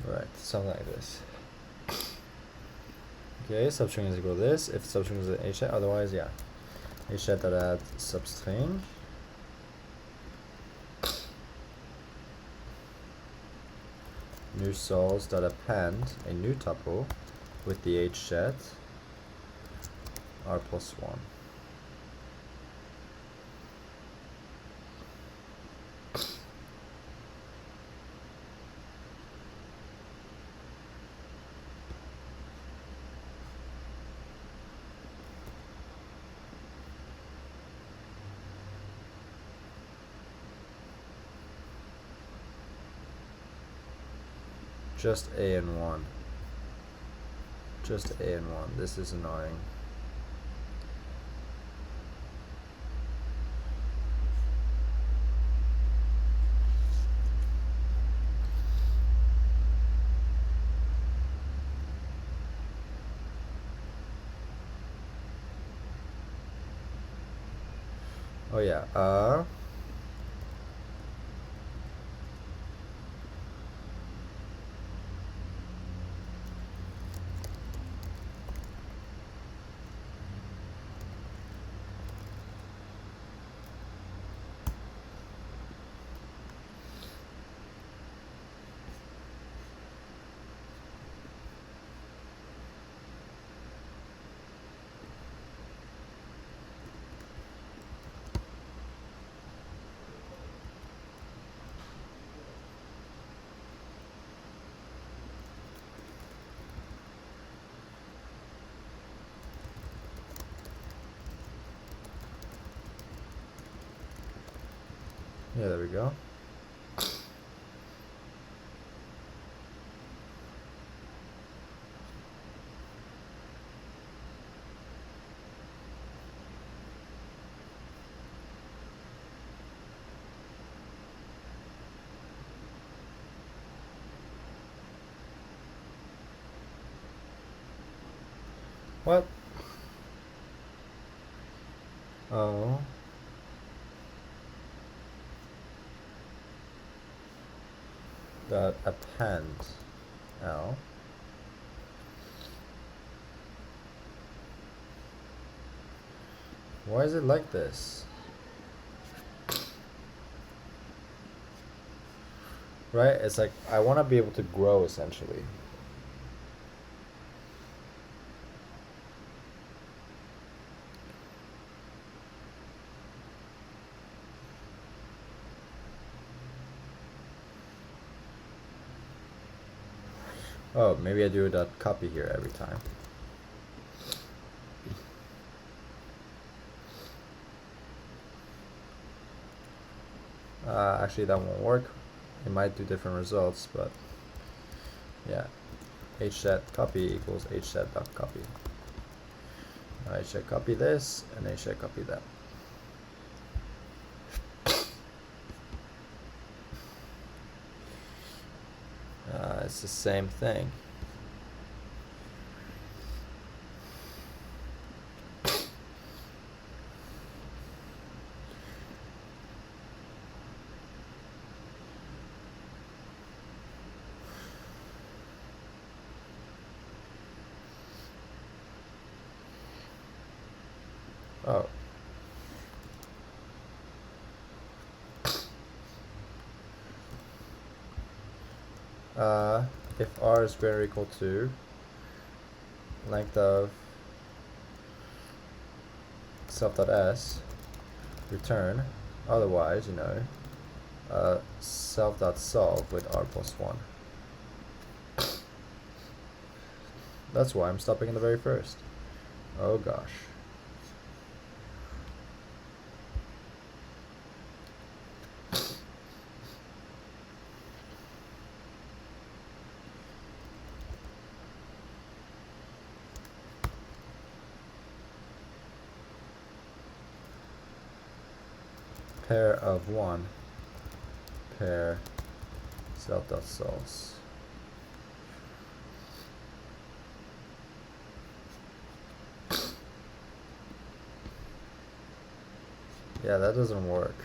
A: Right, something like this. Okay, substring is equal to this. If substring is an hset, otherwise, yeah. hset.add substring. New sols.append a new tuple with the hset r plus 1. Just A and 1. Just A and 1. This is annoying. Oh yeah, yeah, there we go. What? Oh. Dot append L. Why is it like this? Right? It's like I want to be able to grow essentially. Oh, maybe I do a dot copy here every time. Actually, that won't work. It might do different results, but yeah. hset copy equals hset dot copy. Hset copy this and hset copy that. It's the same thing. Oh. If r is greater or equal to length of self.s, return. Otherwise, you know, self.solve with r plus 1. That's why I'm stopping in the very first. Oh gosh. Pair of 1, pair self.solves. Yeah, that doesn't work.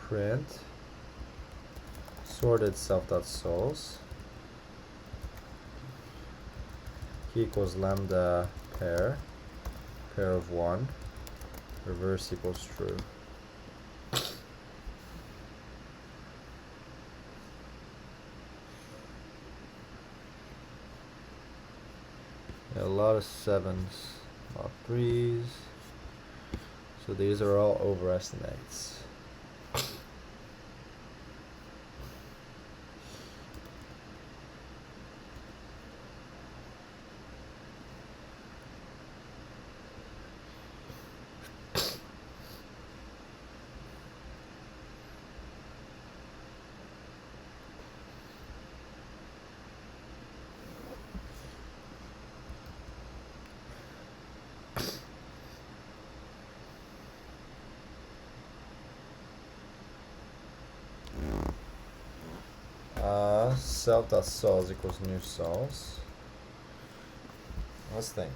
A: Print sorted self.souls equals lambda pair of 1, reverse equals true. A lot of 7s, a lot of 3s. So these are all overestimates. Self.sols equals new sols. Let's think.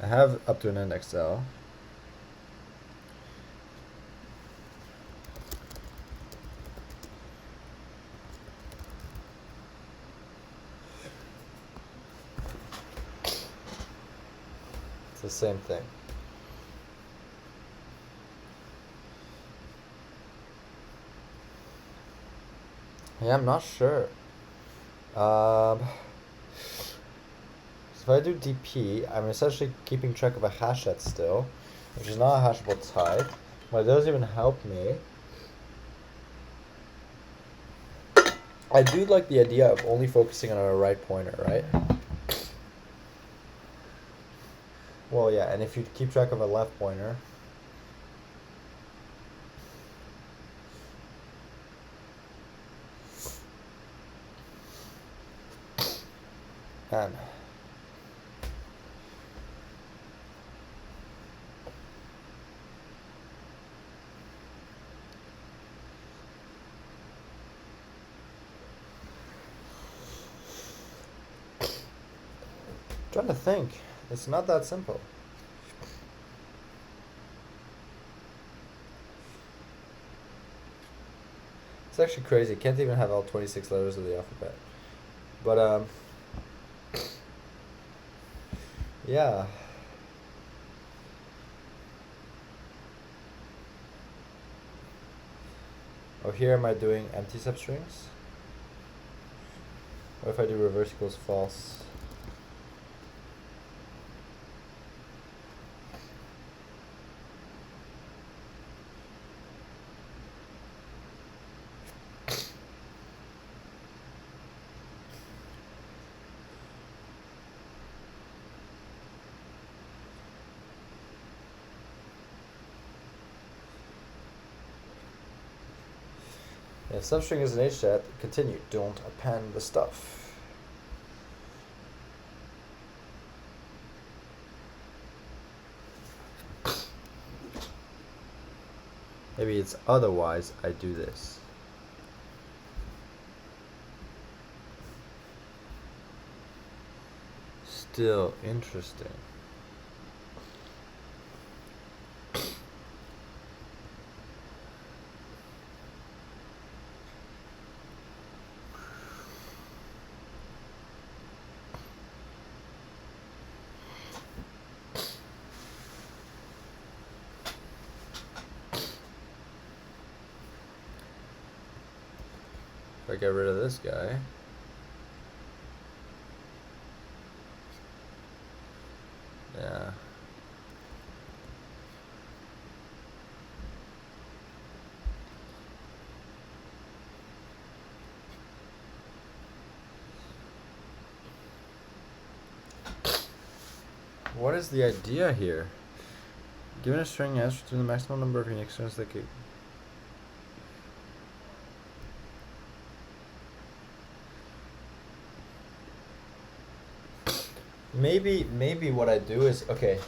A: I have up to an index L. It's the same thing. Yeah, I'm not sure. So if I do DP, I'm essentially keeping track of a hash set still, which is not a hashable type, but it doesn't even help me. I do like the idea of only focusing on a right pointer, right? Well, yeah, and if you keep track of a left pointer, And trying to think. It's not that simple. It's actually crazy. Can't even have all 26 letters of the alphabet. But yeah. Oh, here am I doing empty substrings? What if I do reverse equals false? If substring is an HChat, continue. Don't append the stuff. Maybe it's otherwise I do this. Still interesting. If I get rid of this guy, yeah. What is the idea here? Given a string answer to the maximum number of unique strings that could. Maybe what I do is, okay,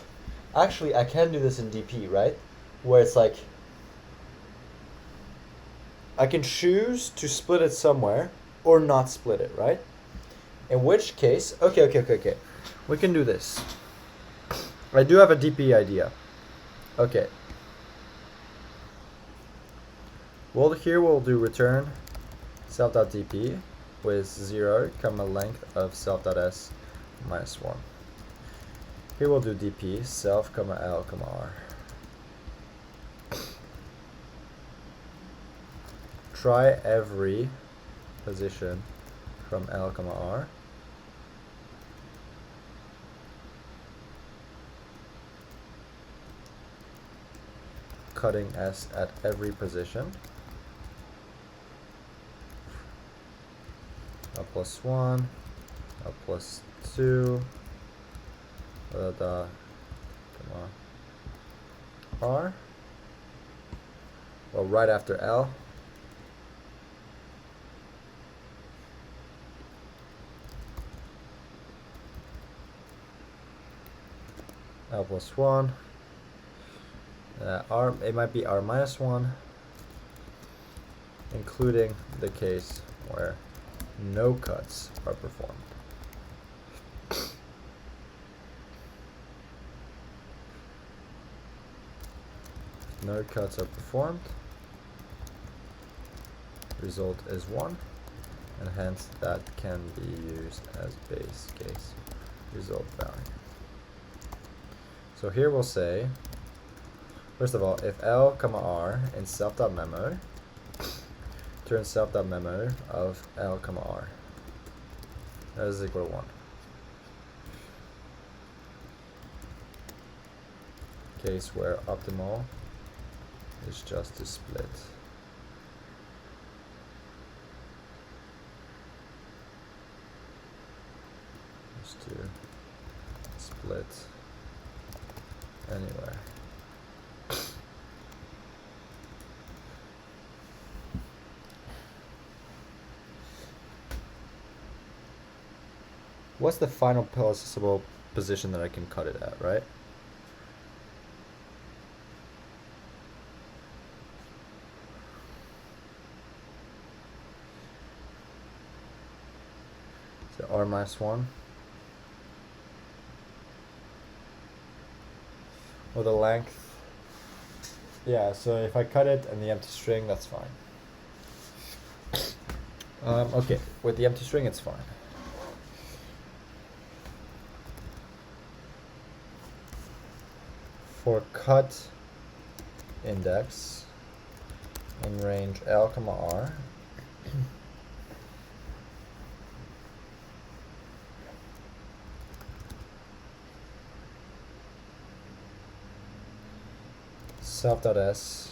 A: actually I can do this in DP, right? Where it's like, I can choose to split it somewhere or not split it, right? In which case, okay. We can do this. I do have a DP idea. Okay. Well, here we'll do return self.dp with 0, comma length of self.s minus 1. Here we'll do dp self, comma l, comma r. Try every position from l, comma r. Cutting s at every position. L plus 1, L plus 2, comma r. Well, right after L. L plus 1. R, it might be R minus 1, including the case where no cuts are performed. No cuts are performed. Result is 1, and hence that can be used as base case result value. So here we'll say, first of all, if L, comma R in self.memo, turn self.memo of L, comma R. That is equal to 1. Case where optimal is just to split. Just to split anywhere. what's the final possible position that I can cut it at, right? So r minus 1. Or the length. Yeah, so if I cut it and the empty string, that's fine. Okay, with the empty string, it's fine. For cut index in range L, R, self.s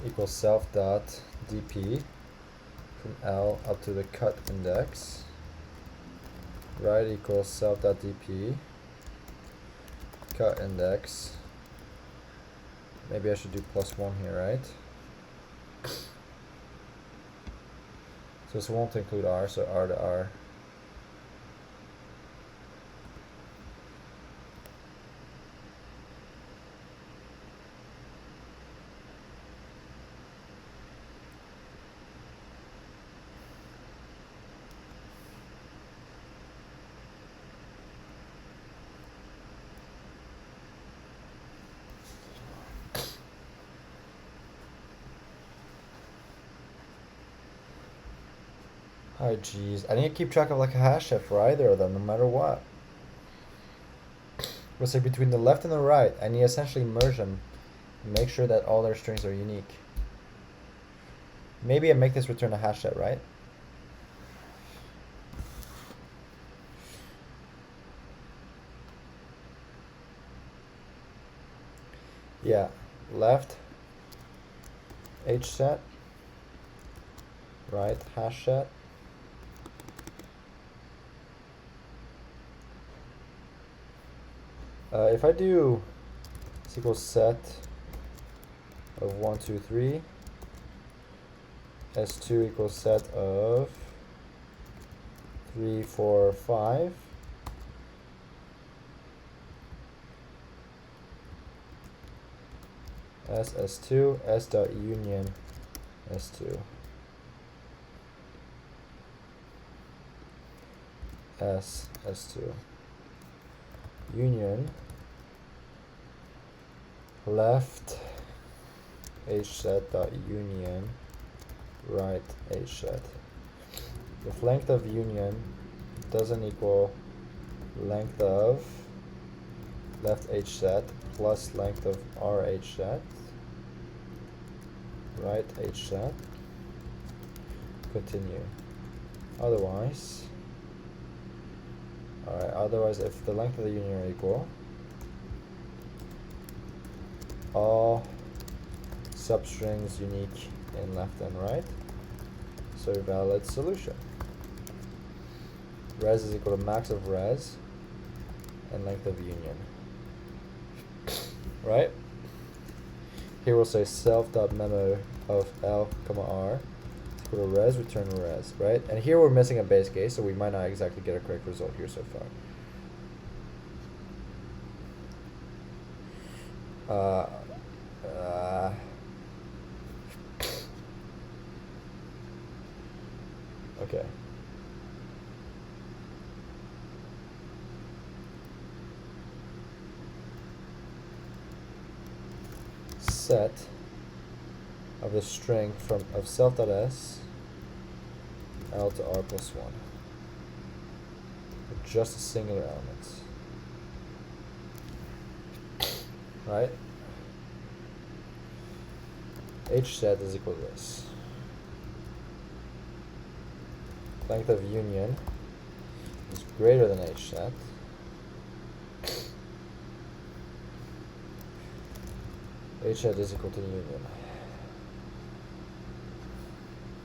A: equals self.dp from L up to the cut index, right, equals self.dp cut index. Maybe I should do +1 here, right? So this won't include r, so r to r. Oh geez, I need to keep track of like a hash set for either of them, no matter what. We'll say between the left and the right, I need to essentially merge them and make sure that all their strings are unique. Maybe I make this return a hash set, right? Yeah, left h set, right hash set. If I do this equals set of 1, 2, 3, S2 equals set of 3, 4, 5, S2, S dot union S2, S2, union left h set dot union right h set. If length of union doesn't equal length of left h set plus length of RH set, right h set, continue. Otherwise, alright, otherwise if the length of the union are equal, all substrings unique in left and right, so valid solution. Res is equal to max of res and length of union. Right? Here we'll say self.memo of L, R is equal to res, return res, right? And here we're missing a base case, so we might not exactly get a correct result here so far. Okay. Set of the string from of self.s L to r plus 1 with just a singular element, right? H set is equal to this. Length of union is greater than H set. H set is equal to union.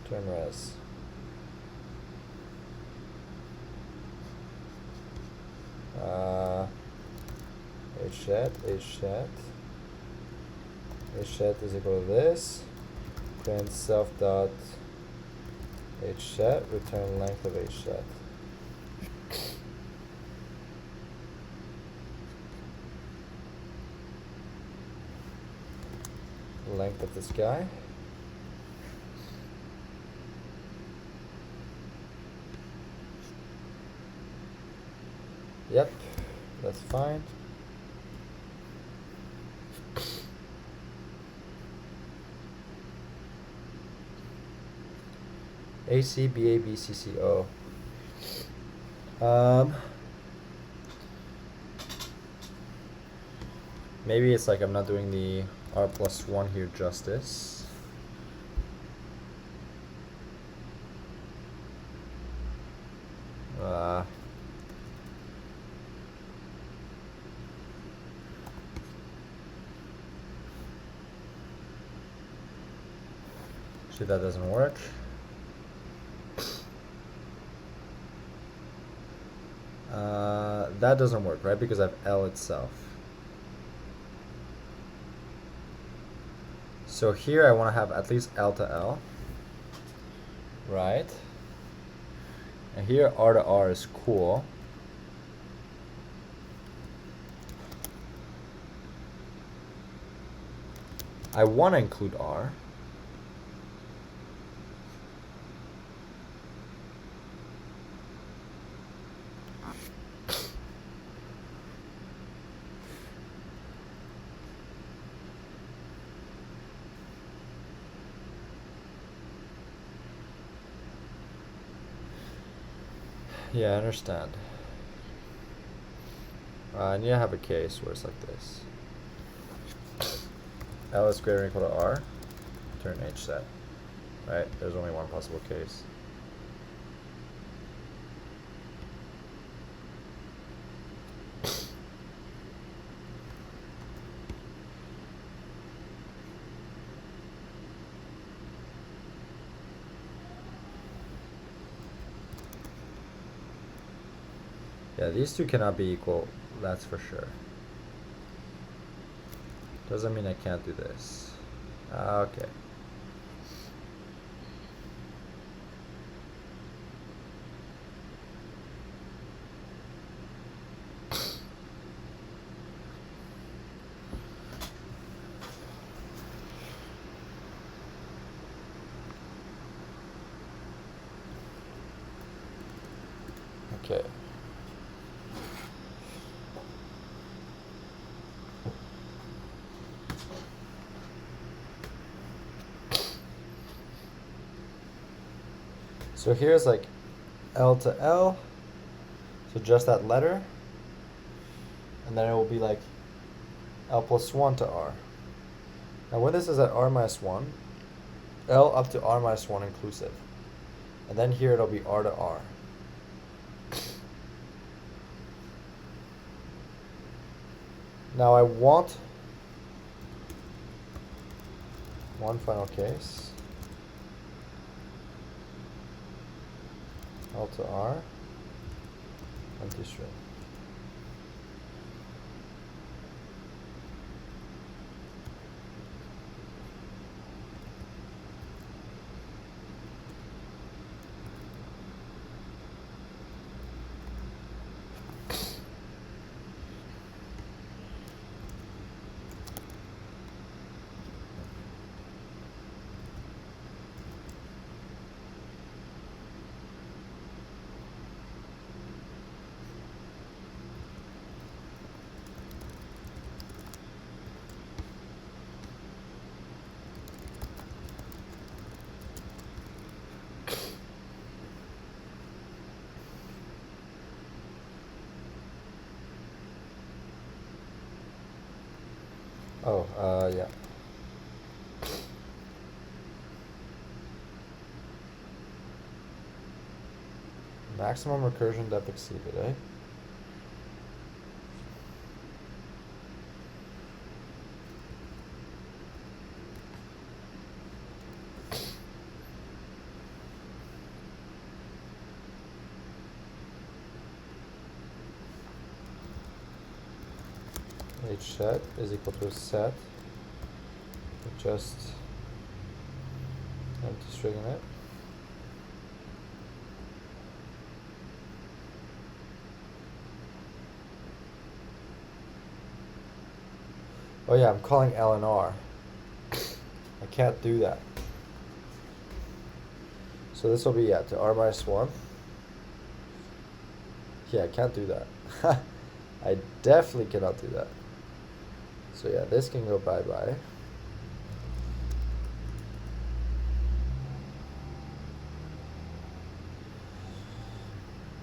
A: Turn res. H set is equal to this. Print self dot H set, return length of H set. Length of this guy. Yep, that's fine. AC, BA, BCC, O. Maybe it's like I'm not doing the R+1 here justice. Actually, that doesn't work. That doesn't work, right? Because I have L itself. So here I want to have at least L to L, right? And here R to R is cool. I want to include R. Yeah, I understand. I need to have a case where it's like this. L is greater than or equal to R, return H set. Right? There's only one possible case. Yeah, these two cannot be equal, that's for sure. Doesn't mean I can't do this. Okay. Okay. So here's like L to L, so just that letter, and then it will be like L+1 to R. Now when this is at R-1, L up to R-1 inclusive, and then here it'll be R to R. Now I want one final case. L to R, empty string. Oh, yeah. Maximum recursion depth exceeded, eh? H set is equal to a set with just empty string in it. Oh yeah, I'm calling L and R. I can't do that. So this will be, yeah, to R minus 1. Yeah, I can't do that. I definitely cannot do that. So yeah, this can go bye-bye.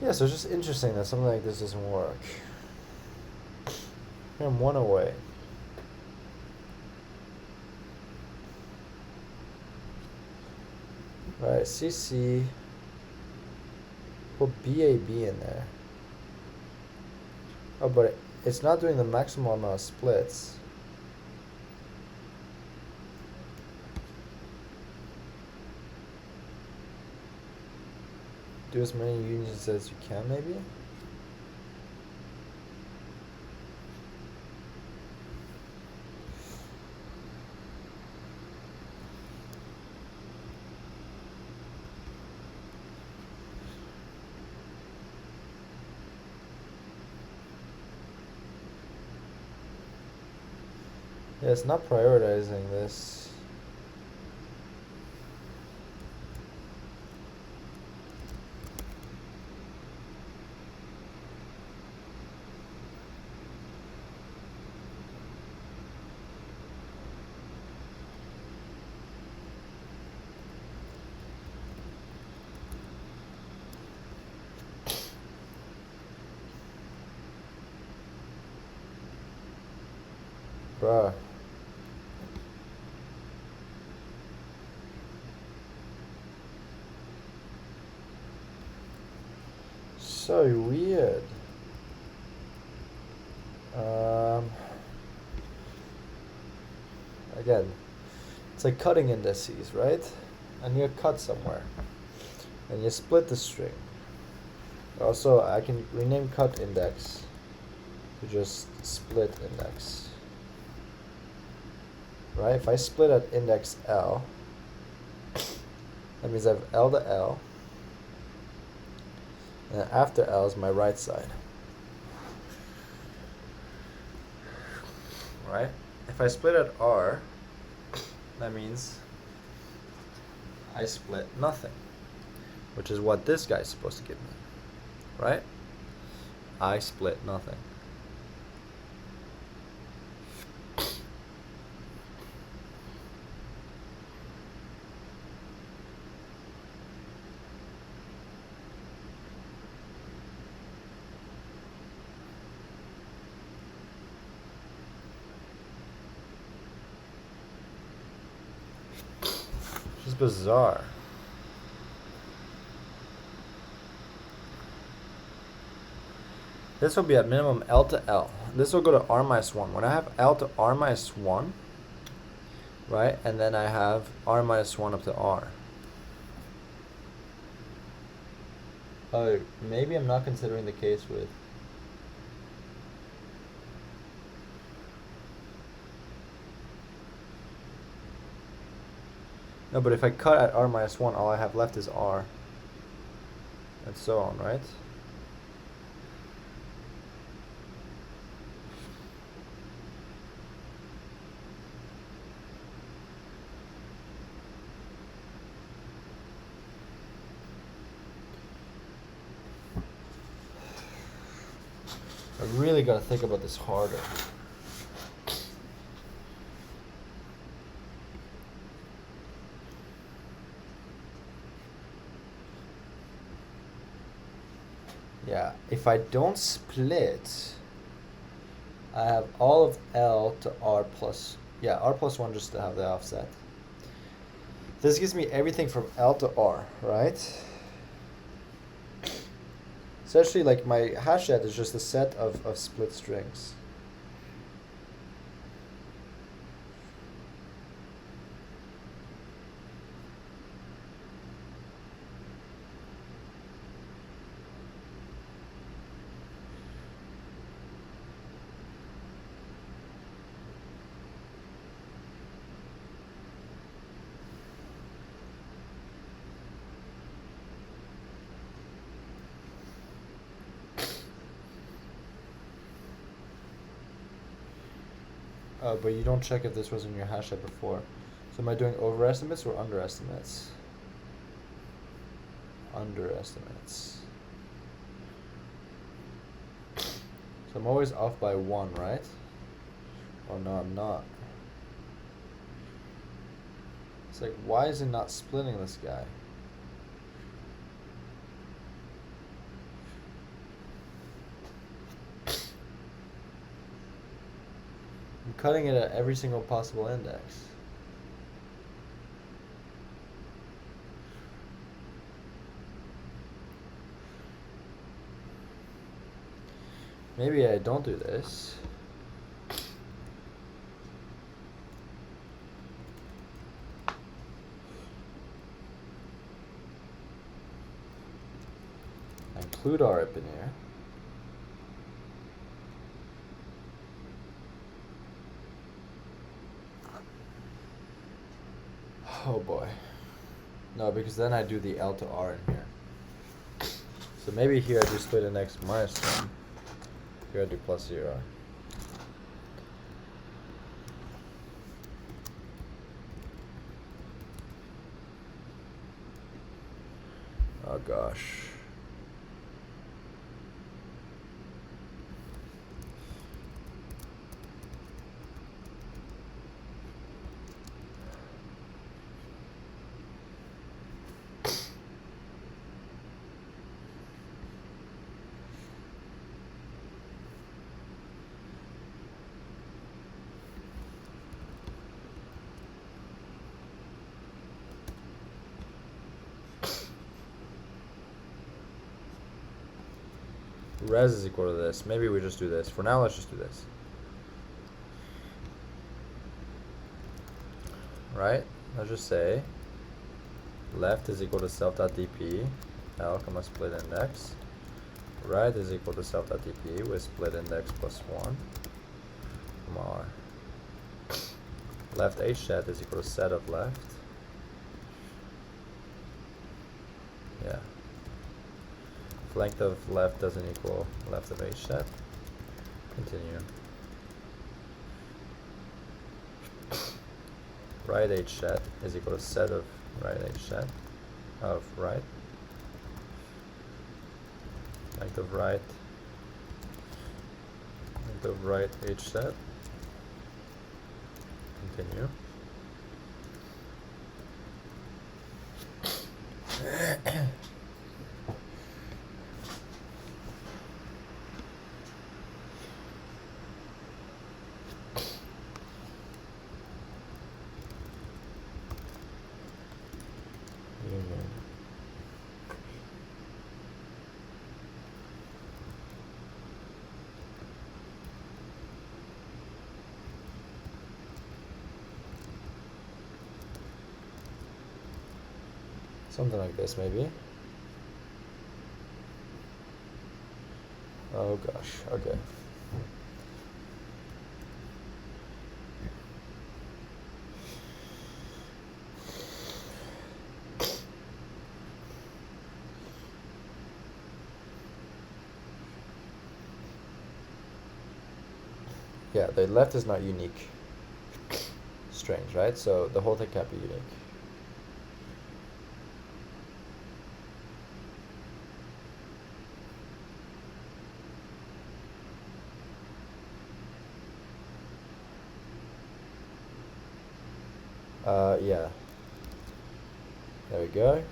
A: Yeah, so it's just interesting that something like this doesn't work. I'm 1 away. Right, CC. Put BAB in there. Oh, but it's not doing the maximum amount of splits. Do as many unions as you can, maybe? Yeah, it's not prioritizing this. Bruh. So weird. Again, it's like cutting indices, right? And you cut somewhere. And you split the string. Also, I can rename cut index to just split index. Right? If I split at index L, that means I have L to L. And then after L is my right side. Right? If I split at R, that means I split nothing, which is what this guy's supposed to give me. Right? I split nothing. Which is bizarre. This will be at minimum L to L. This will go to R minus 1. When I have L to R minus 1, right, and then I have R minus 1 up to R. Oh, maybe I'm not considering the case with. No, but if I cut at R minus 1, all I have left is R. And so on, right? I really gotta think about this harder. Yeah, if I don't split, I have all of L to R plus, yeah, R plus 1 just to have the offset. This gives me everything from L to R, right? Essentially, like my hash set is just a set of split strings. But you don't check if this was in your hash set before. So am I doing overestimates or underestimates? Underestimates. So I'm always off by 1, right? Oh no, I'm not. It's like, why is it not splitting this guy? I'm cutting it at every single possible index. Maybe I don't do this. I include RIP in here. Oh boy. No, because then I do the L to R in here. So maybe here I do split index minus 1. Here I do plus 0. Oh gosh. Res is equal to this. Maybe we just do this. For now, let's just do this. Right? Let's just say left is equal to self.dp, L, comma split index. Right is equal to self.dp with split index plus 1, comma R. Left H set is equal to set of left. Yeah. Length of left doesn't equal left of H set. Continue. Right H set is equal to set of right H set of right. Length of right H set. Continue. Something like this, maybe. Oh gosh, okay. Yeah, the left is not unique strings, right? So the whole thing can't be unique. Yeah. There we go.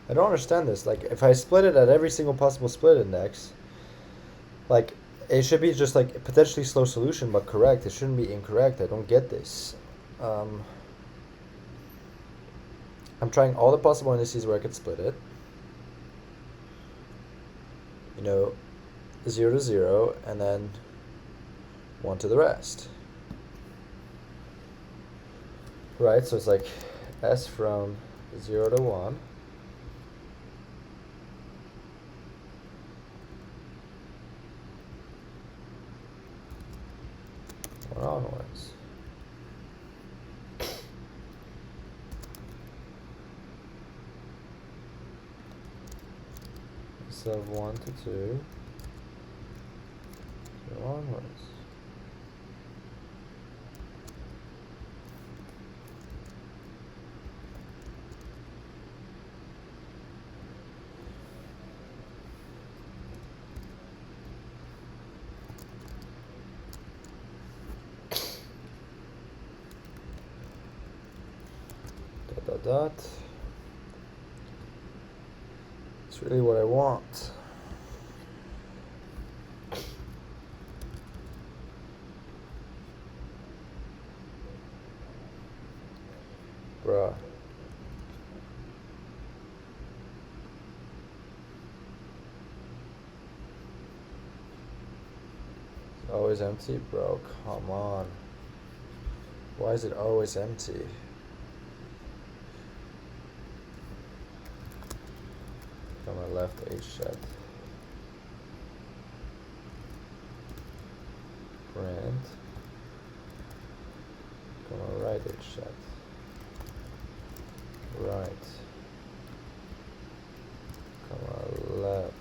A: I don't understand this. Like, if I split it at every single possible split index, like, it should be just like a potentially slow solution, but correct. It shouldn't be incorrect. I don't get this. I'm trying all the possible indices where I could split it. You know, 0 to 0, and then 1 to the rest. Right, so it's like S from 0 to 1. Or onwards. S of 1 to 2. So onwards. Dot. It's really what I want. Bruh. It's always empty, bro. Come on. Why is it always empty? On my left H set. Print. Come on right H set. Right. Come on left.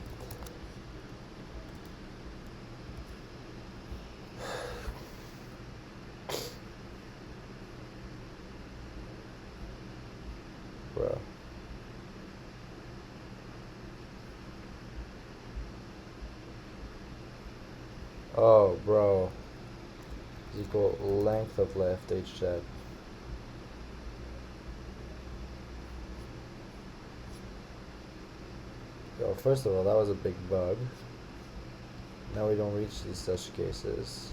A: Bro. Oh, bro. Is equal length of left H set. Yo, first of all, that was a big bug. Now we don't reach these such cases.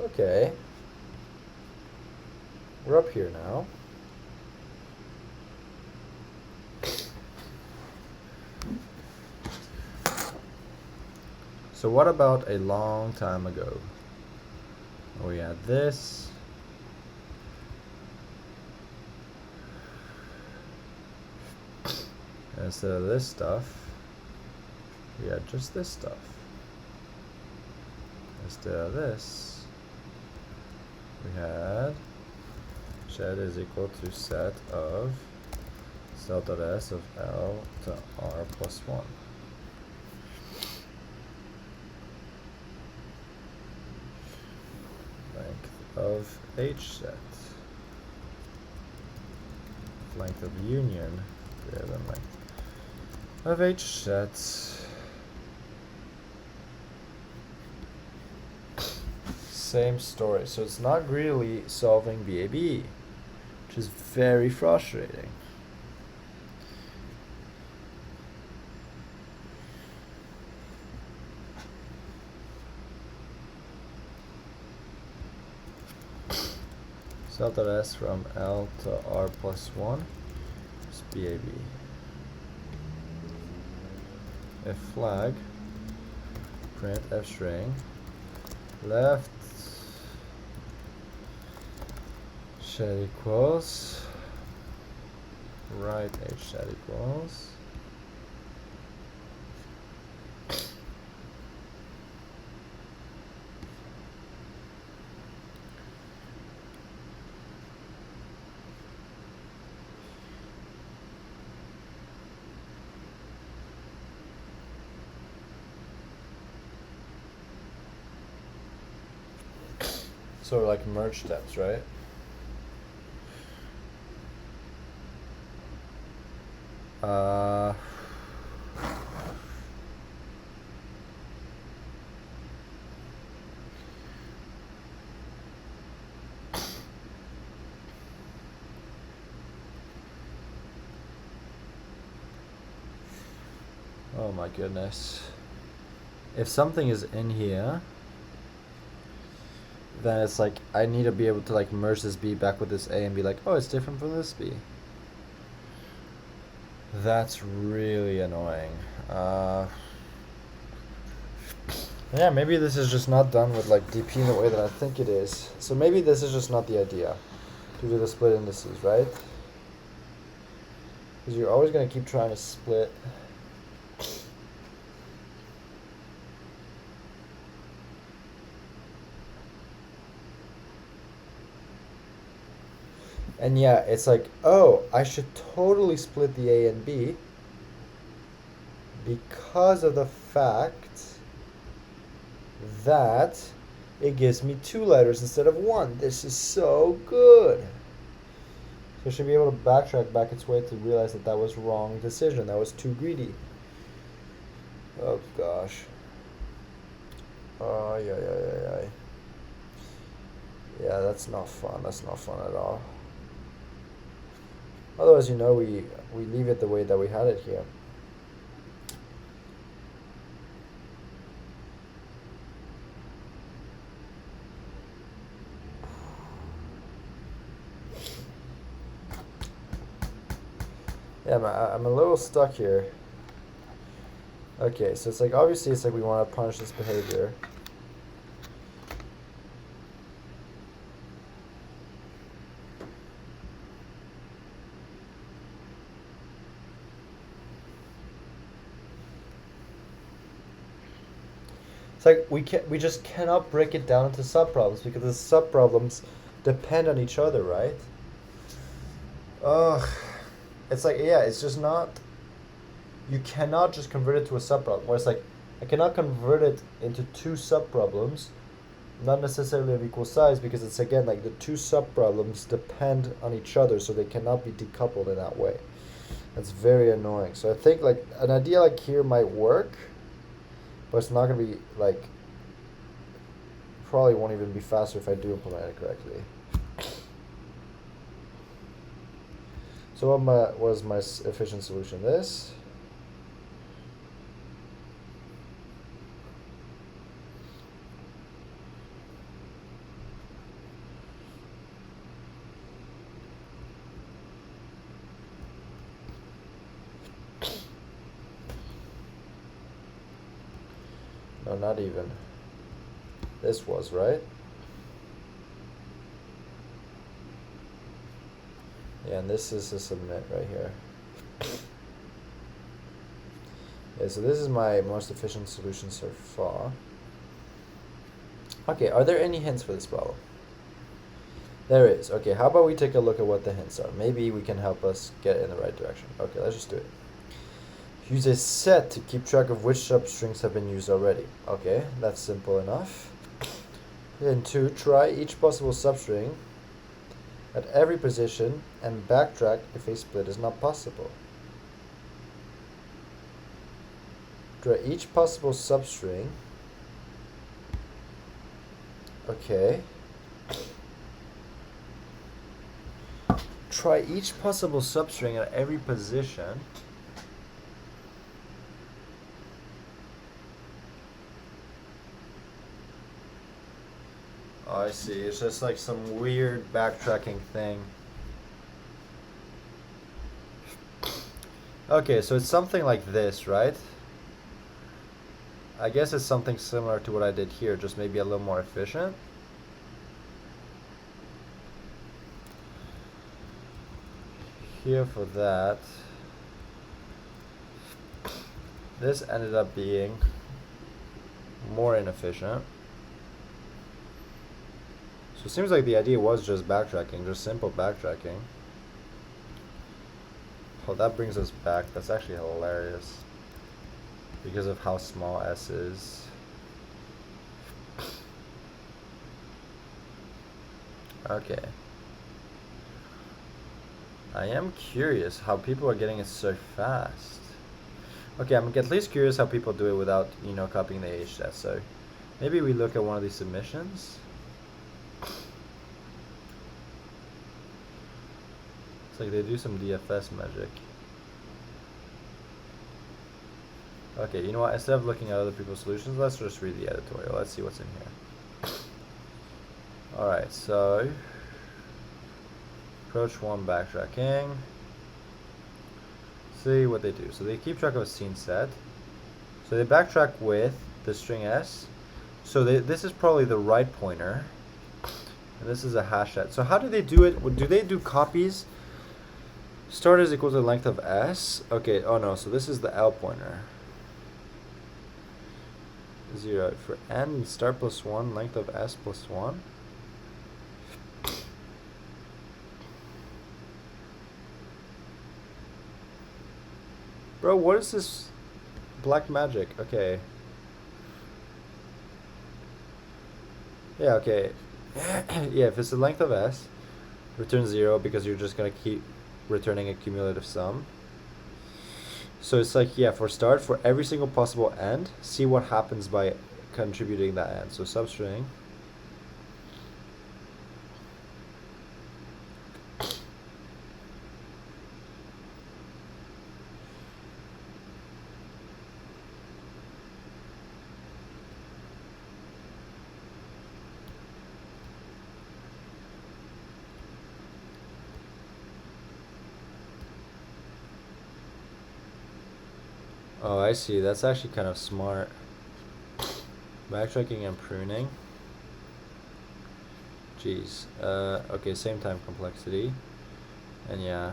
A: Okay. We're up here now. So what about a long time ago? We had this. And instead of this stuff, we had just this stuff. Instead of this, we had shed is equal to set of cell.s of L to R plus 1. Length of H set. Length of union greater than length of H sets. Same story. So it's not really solving BAB, which is very frustrating. Cell.s from L to R plus 1 is BAB. If flag, print f string, left shed equals, right H shed equals, so like merge steps, right? Oh my goodness. If something is in here, then it's like I need to be able to like merge this B back with this A and be like, oh, it's different from this B. That's really annoying. Yeah, maybe this is just not done with like DP in the way that I think it is. So maybe this is just not the idea to do the split indices, right? Because you're always going to keep trying to split. And yeah, it's like, oh, I should totally split the A and B because of the fact that it gives me 2 letters instead of 1. This is so good. So it should be able to backtrack back its way to realize that that was wrong decision. That was too greedy. Oh gosh. Oh yeah. Yeah, that's not fun. That's not fun at all. Otherwise, you know, we leave it the way that we had it here. Yeah, I'm a little stuck here. Okay, so it's like, obviously it's like we want to punish this behavior. It's like we just cannot break it down into subproblems because the subproblems depend on each other, right? Ugh. It's like, yeah, it's just not, you cannot just convert it to a subproblem. Where it's like, I cannot convert it into 2 subproblems, not necessarily of equal size, because it's again like the 2 subproblems depend on each other, so they cannot be decoupled in that way. That's very annoying. So I think like an idea like here might work, but it's not going to be like, probably won't even be faster if I do implement it correctly. So what was my efficient solution? This. No, not even. This was, right? Yeah, and this is a submit right here. Yeah, so this is my most efficient solution so far. Okay, are there any hints for this problem? There is. Okay, how about we take a look at what the hints are? Maybe we can help us get in the right direction. Okay, let's just do it. Use a set to keep track of which substrings have been used already. Okay, that's simple enough. Then 2, try each possible substring at every position and backtrack if a split is not possible. Try each possible substring. Okay. Try each possible substring at every position. Oh, I see. It's just like some weird backtracking thing. Okay, so it's something like this, right? I guess it's something similar to what I did here, just maybe a little more efficient. Here for that. This ended up being more inefficient. So it seems like the idea was just backtracking, just simple backtracking. Oh, that brings us back. That's actually hilarious. Because of how small S is. Okay. I am curious how people are getting it so fast. Okay, I'm at least curious how people do it without, you know, copying the HS. So maybe we look at one of these submissions. It's like they do some DFS magic. Okay, you know what? Instead of looking at other people's solutions, let's just read the editorial. Let's see what's in here. All right, so approach 1 backtracking. See what they do. So they keep track of a scene set. So they backtrack with the string s. So this is probably the right pointer. And this is a hash set. So how do they do it? Do they do copies? Start is equal to the length of s. Okay, oh no, so this is the L pointer. 0 for n, start plus 1, length of s plus 1. Bro, what is this black magic? Okay. Yeah, okay. Yeah, if it's the length of s, return 0 because you're just going to keep returning a cumulative sum. So it's like, yeah, for start, for every single possible end, see what happens by contributing that end. So substring. Oh, I see. That's actually kind of smart. Backtracking and pruning. Jeez. Okay, same time complexity. And yeah.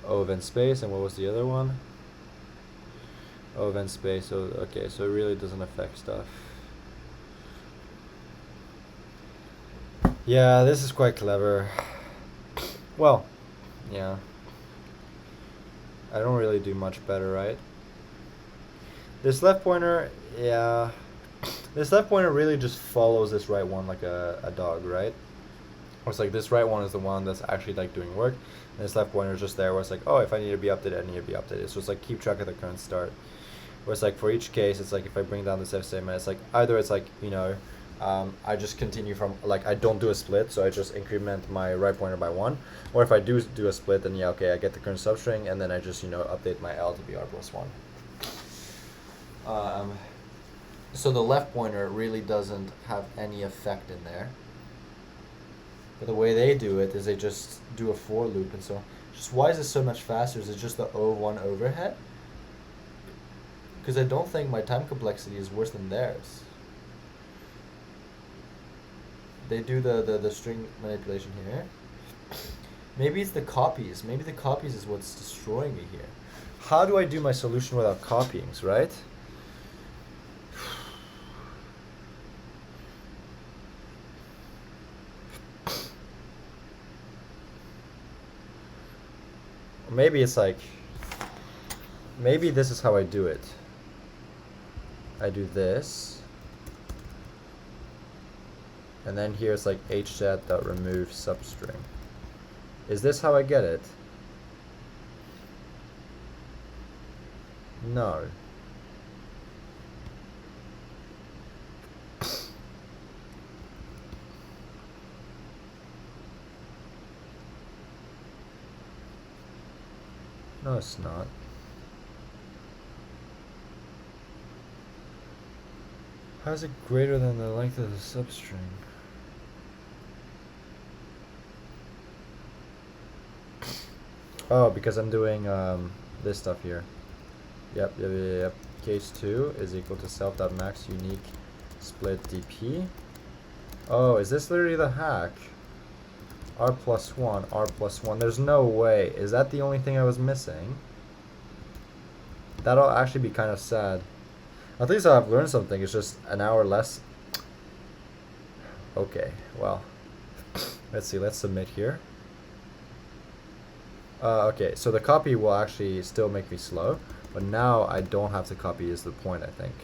A: O event space, and what was the other one? O event space. So okay, so it really doesn't affect stuff. Yeah, this is quite clever. Well, yeah. I don't really do much better, right? This left pointer, yeah. This left pointer really just follows this right one like a dog, right? Or it's like this right one is the one that's actually like doing work. And this left pointer is just there where it's like, oh, if I need to be updated, I need to be updated. So it's like keep track of the current start. Where it's like for each case, it's like if I bring down this F statement, it's like either it's like, you know, I just continue from, like, I don't do a split, so I just increment my right pointer by 1. Or if I do a split, then yeah, okay, I get the current substring, and then I just, you know, update my L to be R plus 1. So the left pointer really doesn't have any effect in there. But the way they do it is they just do a for loop, and so just why is it so much faster? Is it just the O1 overhead? Because I don't think my time complexity is worse than theirs. They do the string manipulation here. Maybe it's the copies. Maybe the copies is what's destroying me here. How do I do my solution without copyings, right? Or maybe it's like, maybe this is how I do it. I do this. And then here's like hset.remove substring. Is this how I get it? No. No, it's not. How is it greater than the length of the substring? Oh, because I'm doing this stuff here. Yep. Case 2 is equal to self.max unique split dp. Oh, is this literally the hack? R plus 1, R plus 1. There's no way. Is that the only thing I was missing? That'll actually be kind of sad. At least I've learned something. It's just an hour less. Okay, well. Let's see. Let's submit here. Okay, so the copy will actually still make me slow, but now I don't have to copy is the point, I think.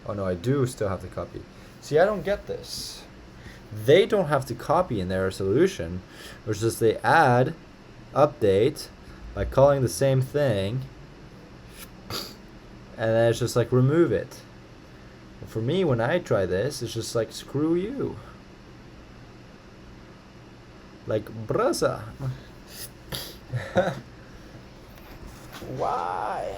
A: Oh no, I do still have to copy. See, I don't get this. They don't have to copy in their solution, which is they add, update, by calling the same thing, and then it's just like remove it. But for me, when I try this, it's just like screw you. Like, brother. Why?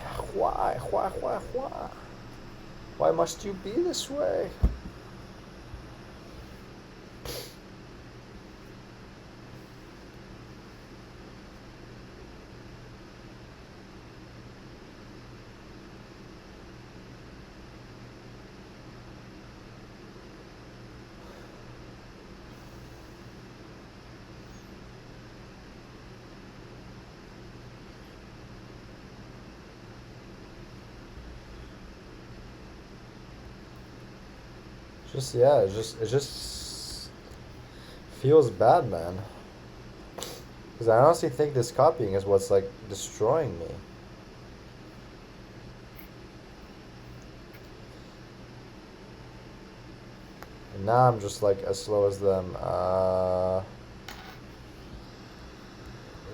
A: Why must you be this way? Just, yeah, it just feels bad, man. Because I honestly think this copying is what's like destroying me. And now I'm just like as slow as them.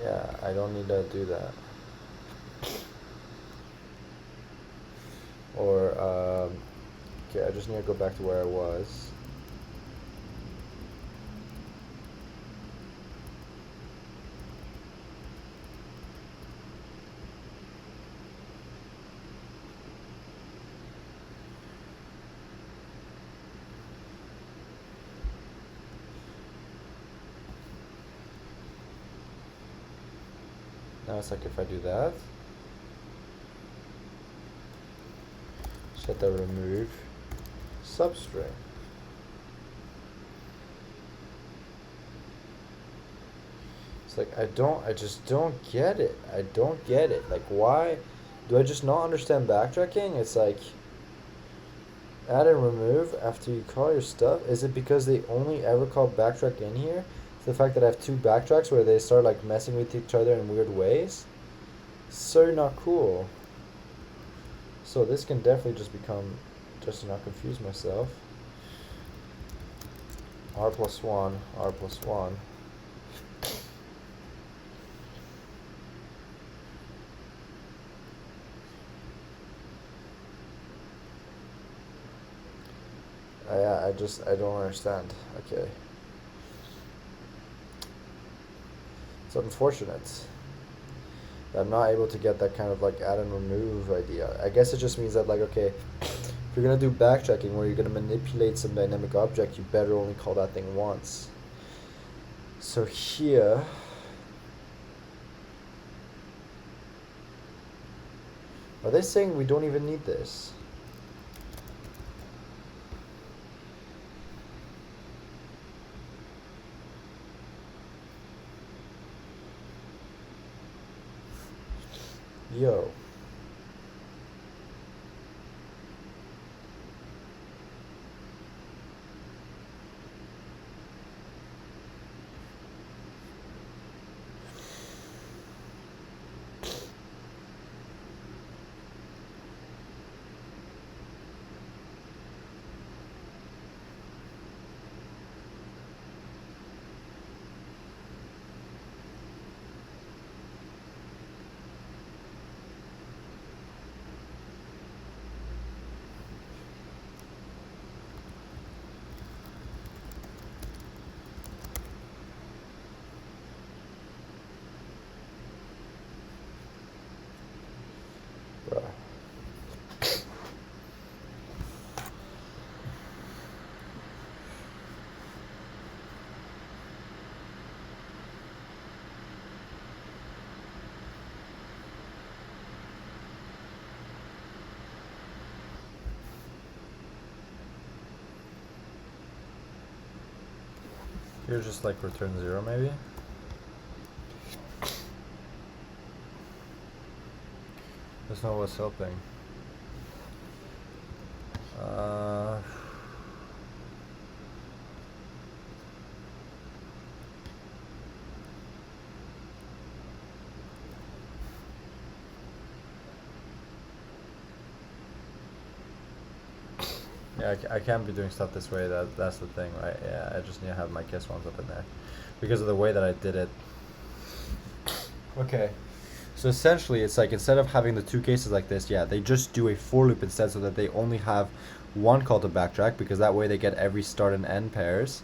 A: Yeah, I don't need to do that. Or, okay, I just need to go back to where I was. Now it's like if I do that, set the remove substring. It's like I just don't get it. I don't get it. Like, why do I just not understand backtracking? It's like add and remove after you call your stuff. Is it because they only ever call backtrack in here? It's the fact that I have two backtracks where they start like messing with each other in weird ways. So not cool. So this can definitely just become, just to not confuse myself, r plus 1, r plus 1. Yeah, I don't understand. Okay. It's unfortunate that I'm not able to get that kind of like add and remove idea. I guess it just means that like, okay, if you're gonna do backtracking where you're gonna manipulate some dynamic object, you better only call that thing once. So here, are they saying we don't even need this? Yo. Here just like return 0 maybe? That's not what's helping. Yeah, I can't be doing stuff this way. That's the thing, right? Yeah, I just need to have my kiss ones up in there because of the way that I did it. Okay, so essentially it's like instead of having the two cases like this, yeah, they just do a for loop instead, so that they only have one call to backtrack, because that way they get every start and end pairs.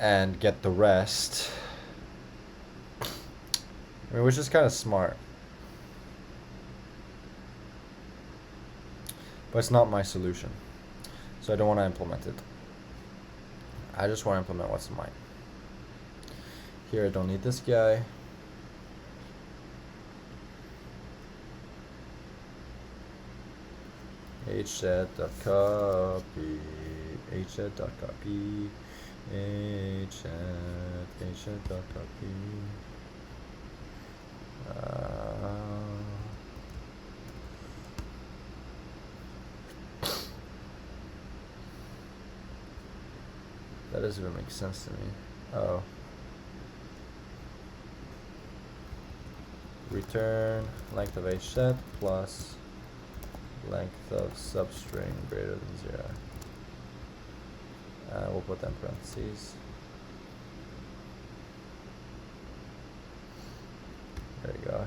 A: and get the rest. I mean, which is kind of smart. But it's not my solution. So I don't want to implement it. I just want to implement what's mine. Here I don't need this guy. hset.copy, hset.copy, hset.copy. That doesn't even make sense to me. Oh. Return length of hset plus length of substring greater than 0. We'll put that in parentheses. There you go.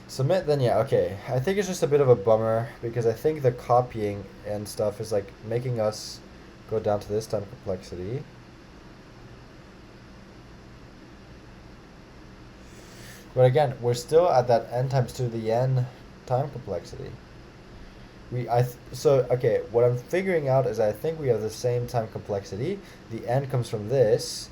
A: Submit, then yeah, okay. I think it's just a bit of a bummer because I think the copying and stuff is like making us go down to this time complexity. But again, we're still at that n times 2 to the n time complexity. So okay, what I'm figuring out is I think we have the same time complexity. The n comes from this.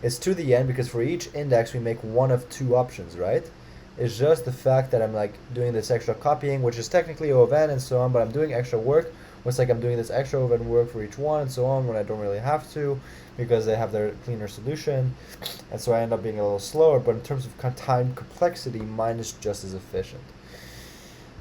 A: It's to the n because for each index we make one of two options, right? It's just the fact that I'm like doing this extra copying, which is technically O of n and so on, but I'm doing extra work. It's like I'm doing this extra O of n work for each one and so on when I don't really have to because they have their cleaner solution. And so I end up being a little slower, but in terms of time complexity, mine is just as efficient.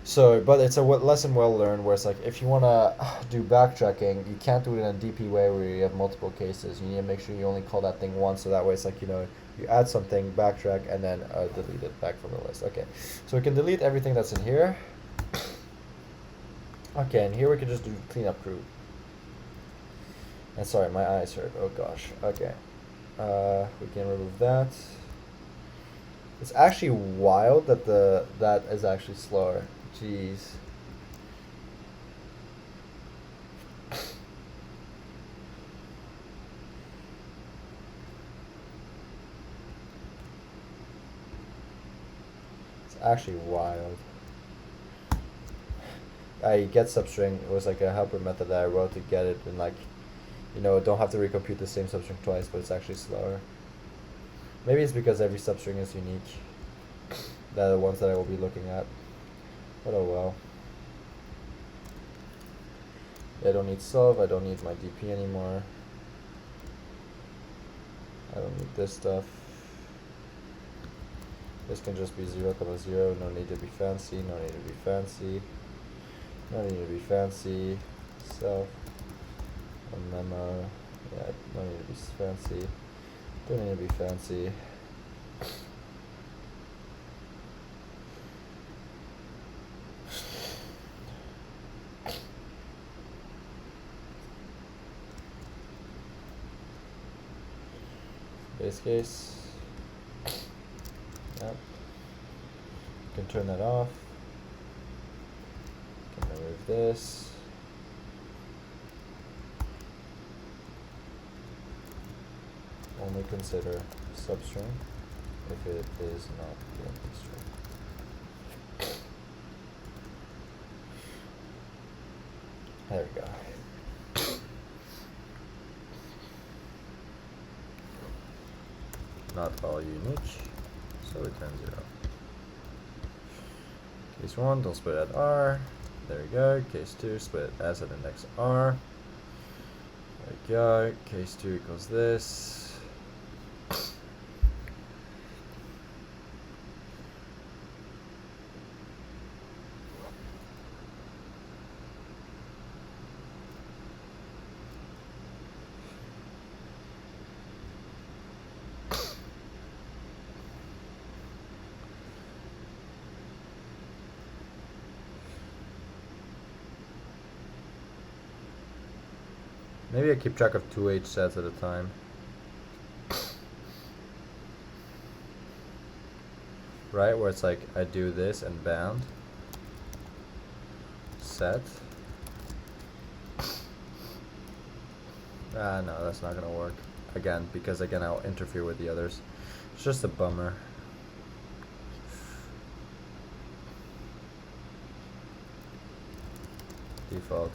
A: So, but it's a lesson well learned where it's like if you want to do backtracking, you can't do it in a DP way where you have multiple cases. You need to make sure you only call that thing once, so that way it's like, you know, you add something, backtrack, and then delete it back from the list. Okay, so we can delete everything that's in here. Okay, and here we can just do cleanup crew. And sorry, my eyes hurt. Oh gosh. Okay, we can remove that. It's actually wild that that is actually slower. Jeez. It's actually wild. I get substring. It was like a helper method that I wrote to get it, and like, you know, don't have to recompute the same substring twice, but it's actually slower. Maybe it's because every substring is unique. They're the ones that I will be looking at. But oh well. I don't need solve. I don't need my DP anymore. I don't need this stuff. This can just be 0, 0. No need to be fancy. No need to be fancy. No need to be fancy. Self. A memo. Yeah, no need to be fancy. Don't need to be fancy. Base case. Yep. You can turn that off. You can remove this. Only consider substring if it is not the empty string. There we go. Not all unique, so return 0. Case 1, don't split at R. There we go. Case 2, split as at index R. There we go. Case 2 equals this. Maybe I keep track of 2 H sets at a time. right? Where it's like I do this and bound, set. No, that's not gonna work. Again, because again, I'll interfere with the others. It's just a bummer. Default.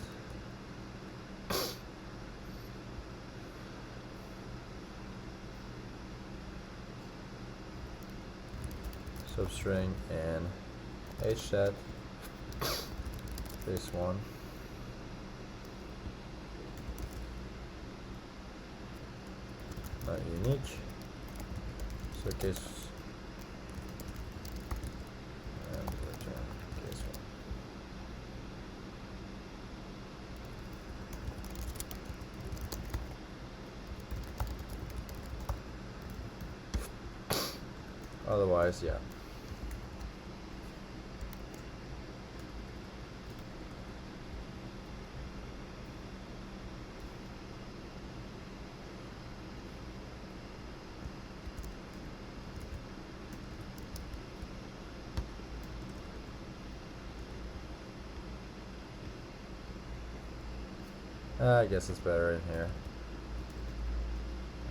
A: Substring and hset. This one. Not unique. So case and return case one. Otherwise, yeah. I guess it's better in here.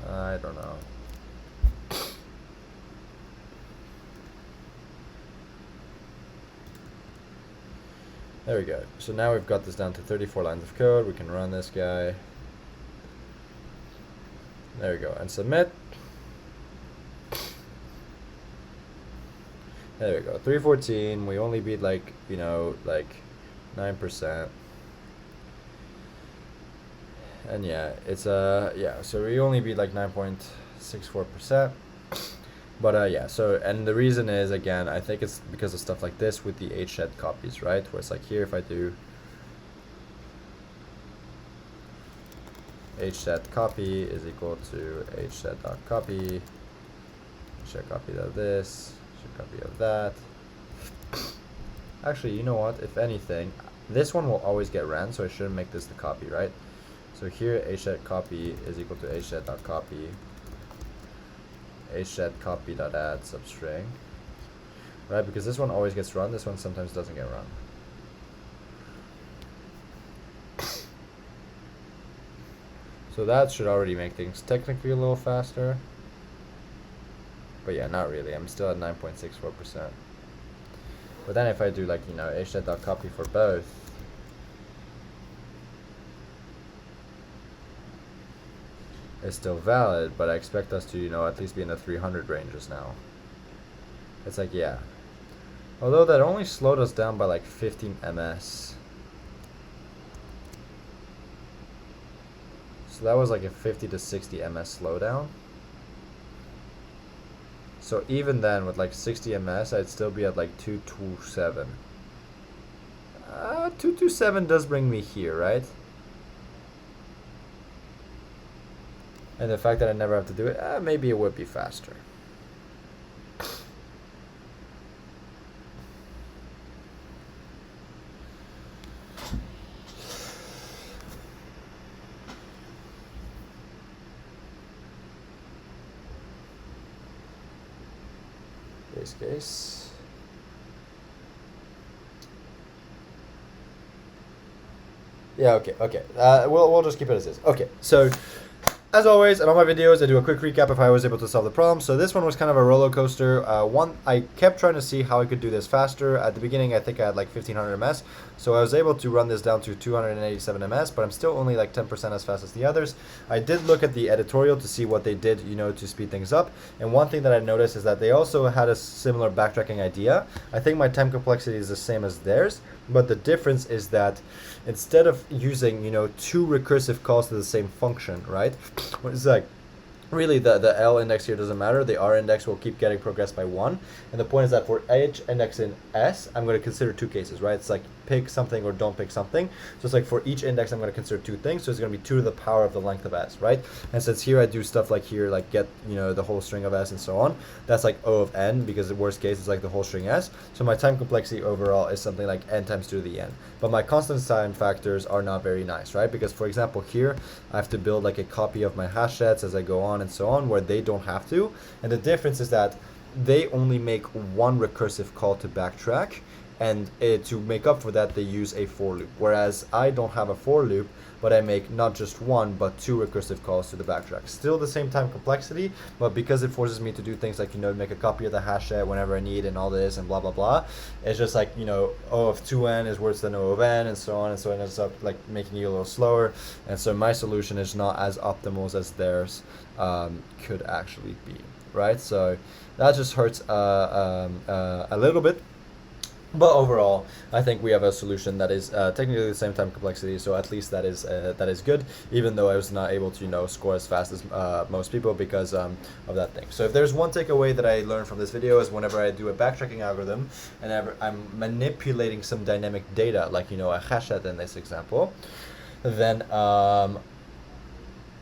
A: I don't know. There we go. So now we've got this down to 34 lines of code. We can run this guy. There we go. And submit. There we go. 314. We only beat like, you know, like 9%. And yeah, it's yeah, so we only beat like 9.64%. But yeah, so, and the reason is, again, I think it's because of stuff like this with the hset copies, right? Where it's like here, if I do hset copy is equal to hset.copy, hset copy of this, hset copy of that. Actually, you know what? If anything, this one will always get ran, so I shouldn't make this the copy, right? So here, hset copy is equal to hset.copy, hset copy.add substring, right? Because this one always gets run, this one sometimes doesn't get run. So that should already make things technically a little faster. But yeah, not really. I'm still at 9.64%. But then if I do like, you know, hset.copy for both, is still valid, but I expect us to, you know, at least be in the 300 ranges now. It's like, yeah. Although that only slowed us down by like 15 ms. So that was like a 50 to 60 ms slowdown. So even then, with like 60 ms, I'd still be at like 227. 227 does bring me here, right? And the fact that I never have to do it, maybe it would be faster. Base case. Yeah, okay. We'll just keep it as is. Okay, so as always, in all my videos, I do a quick recap if I was able to solve the problem. So this one was kind of a roller coaster. I kept trying to see how I could do this faster. At the beginning, I think I had like 1500 ms. So I was able to run this down to 287 ms, but I'm still only like 10% as fast as the others. I did look at the editorial to see what they did, you know, to speed things up. And one thing that I noticed is that they also had a similar backtracking idea. I think my time complexity is the same as theirs, but the difference is that instead of using, you know, two recursive calls to the same function, right? It's like, really the L index here doesn't matter. The R index will keep getting progressed by 1. And the point is that for each index in S, I'm going to consider two cases, right? It's like pick something or don't pick something. So it's like for each index, I'm going to consider two things. So it's going to be 2 to the power of the length of S, right? And since here I do stuff like here, like get, you know, the whole string of S and so on, that's like O of N, because the worst case is like the whole string S. So my time complexity overall is something like N times 2 to the N. But my constant time factors are not very nice, right? Because for example, here I have to build like a copy of my hash sets as I go on and so on, where they don't have to. And the difference is that they only make one recursive call to backtrack, and to make up for that, they use a for loop. Whereas I don't have a for loop, but I make not just one, but two recursive calls to the backtrack. Still the same time complexity, but because it forces me to do things like, make a copy of the hash set whenever I need and all this and blah, blah, blah. It's just like, O of 2n is worse than O of n and so on, and so it ends up like making you a little slower. And so my solution is not as optimal as theirs could actually be, right? So that just hurts a little bit. But overall, I think we have a solution that is technically the same time complexity, so at least that is good, even though I was not able to score as fast as most people because of that thing. So if there's one takeaway that I learned from this video is whenever I do a backtracking algorithm and I'm manipulating some dynamic data, like a hash set in this example, then